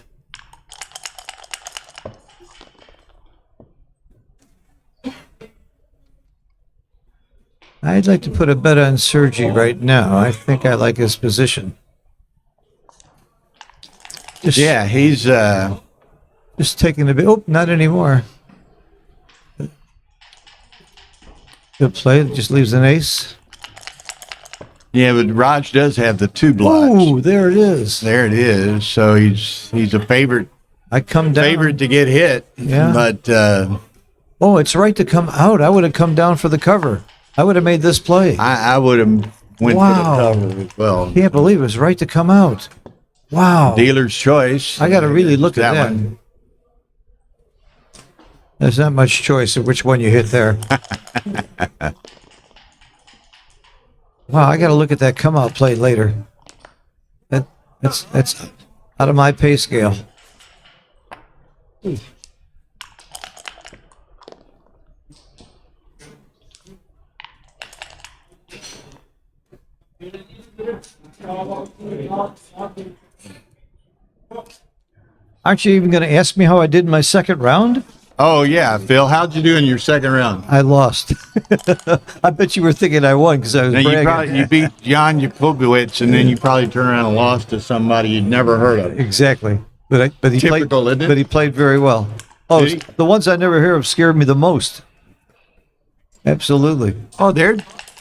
I'd like to put a bet on Sergey right now. I think I like his position. Just, yeah, he's just taking the bit. Oh, not anymore. Good play. Just leaves an ace. yeah, but Raj does have the 2 blocks. Oh, there it is. There it is. So he's a favorite I come down. favorite to get hit. Yeah. But Oh, it's right to come out. I would have come down for the cover. I would have made this play. I would have went Wow. for the cover as well. Can't believe it was right to come out. Wow. Dealer's choice. I got to really look at that. one. There's not much choice of which one you hit there. Wow, I got to look at that come out play later. That's out of my pay scale. Aren't you even going to ask me how I did in my second round? Oh yeah, Phil, how'd you do in your second round? I lost. I bet you were thinking I won because I was Now bragging. you beat Jan Jakubowicz, and then you probably turn around and lost to somebody you'd never heard of. Exactly. But he Typical, played. isn't it? But he played very well. Oh, Did he? the ones I never hear of scared me the most. Absolutely. Oh,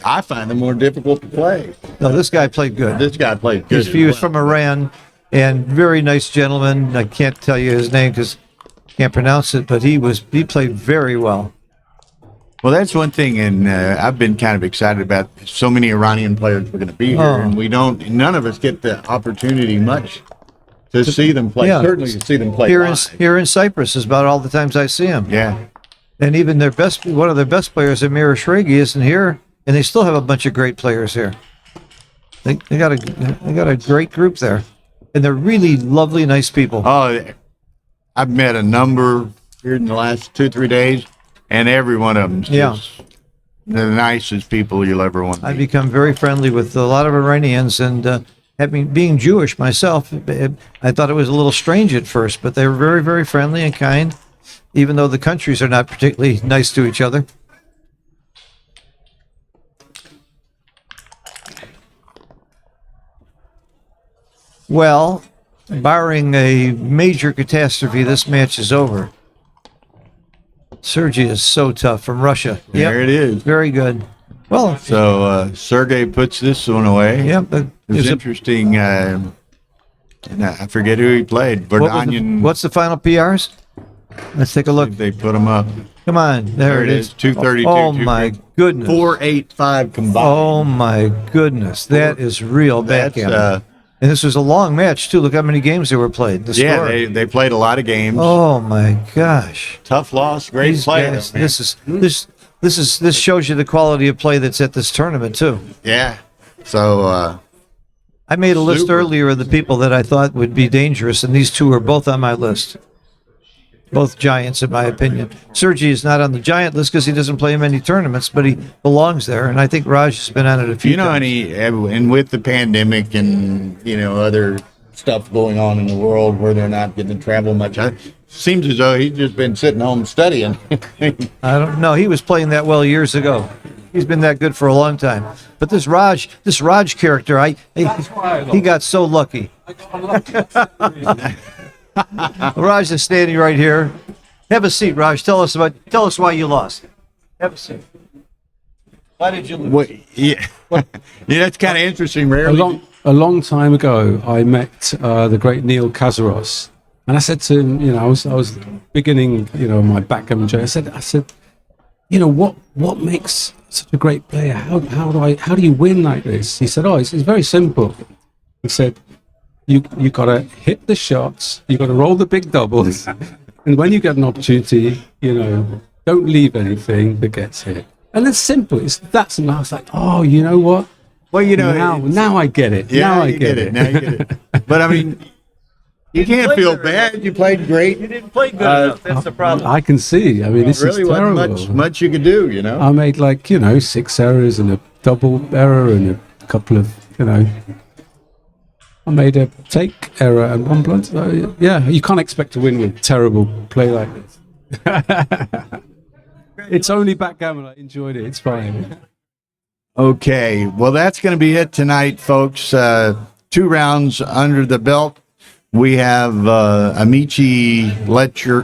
I find them more difficult to play. No, this guy played good. This guy played good. He was as from well. Iran, and very nice gentleman. I can't tell you his name because I can't pronounce it, but he played very well. Well, that's one thing, and I've been kind of excited about. So many Iranian players were going to be here, Oh. and none of us get the opportunity much to see them play. Yeah. Certainly, to see them play Here in live. here in Cyprus is about all the times I see him. Yeah, And even one of their best players, Amir Shregi, isn't here, and they still have a bunch of great players here. They got a great group there, and they're really lovely, nice people. Oh, I've met a number here in the last 2-3 days, and every one of them's just the nicest people you'll ever want to I've meet. become very friendly with a lot of Iranians, and being Jewish myself, I thought it was a little strange at first, but they were very, very friendly and kind, even though the countries are not particularly nice to each other. Well, barring a major catastrophe, this match is over. Sergey is so tough from Russia. There it is. Very good. Well, So Sergey puts this one away. yeah, but It was there's a- interesting. And I forget who he played, but what's the final PRs? Let's take a look. they put them up. Come on, there it is. 232. Oh my goodness. 485 combined. Oh my goodness, that is real That's backgammon. And this was a long match too. Look how many games there were played. The Yeah, score. they played a lot of games. Oh my gosh! Tough loss, great These play. guys, though, man. this shows you the quality of play that's at this tournament too. Yeah. So I made a list Super. earlier of the people that I thought would be dangerous, and these two are both on my list. Both giants, in my opinion. Sergey is not on the giant list because he doesn't play many tournaments, but he belongs there, and I think Raj has been on it a few you know, times. and with the pandemic and other stuff going on in the world where they're not getting to travel much, it seems as though he's just been sitting home studying. I don't know. He was playing that well years ago. He's been that good for a long time. But this Raj character, he got so lucky. Raj is standing right here. Have a seat, Raj. Tell us why you lost. Have a seat. Why did you lose? Well, yeah, that's kind of interesting. Rarely, A long time ago, I met the great Neil Kazaros, and I said to him, I was beginning, my backgammon journey. I said, what makes such a great player? How do you win like this? He said, it's very simple. He said, you got to hit the shots, you got to roll the big doubles, and when you get an opportunity, don't leave anything that gets hit. And it's simple. That's and I was like, oh, you know what? well, Now I get it. yeah, now I you get it. Now you get it. But I mean, you can't play feel very bad. You played great. You didn't play good enough. That's the problem. I can see. I mean, this Really is wasn't terrible. much you could do. I made 6 errors and a double error and a couple of, I made a take error and one blunt. So, yeah, you can't expect to win with terrible play like this. It's only backgammon. I enjoyed it. It's fine. Okay, well, that's going to be it tonight, folks. 2 rounds under the belt. We have Amici lecture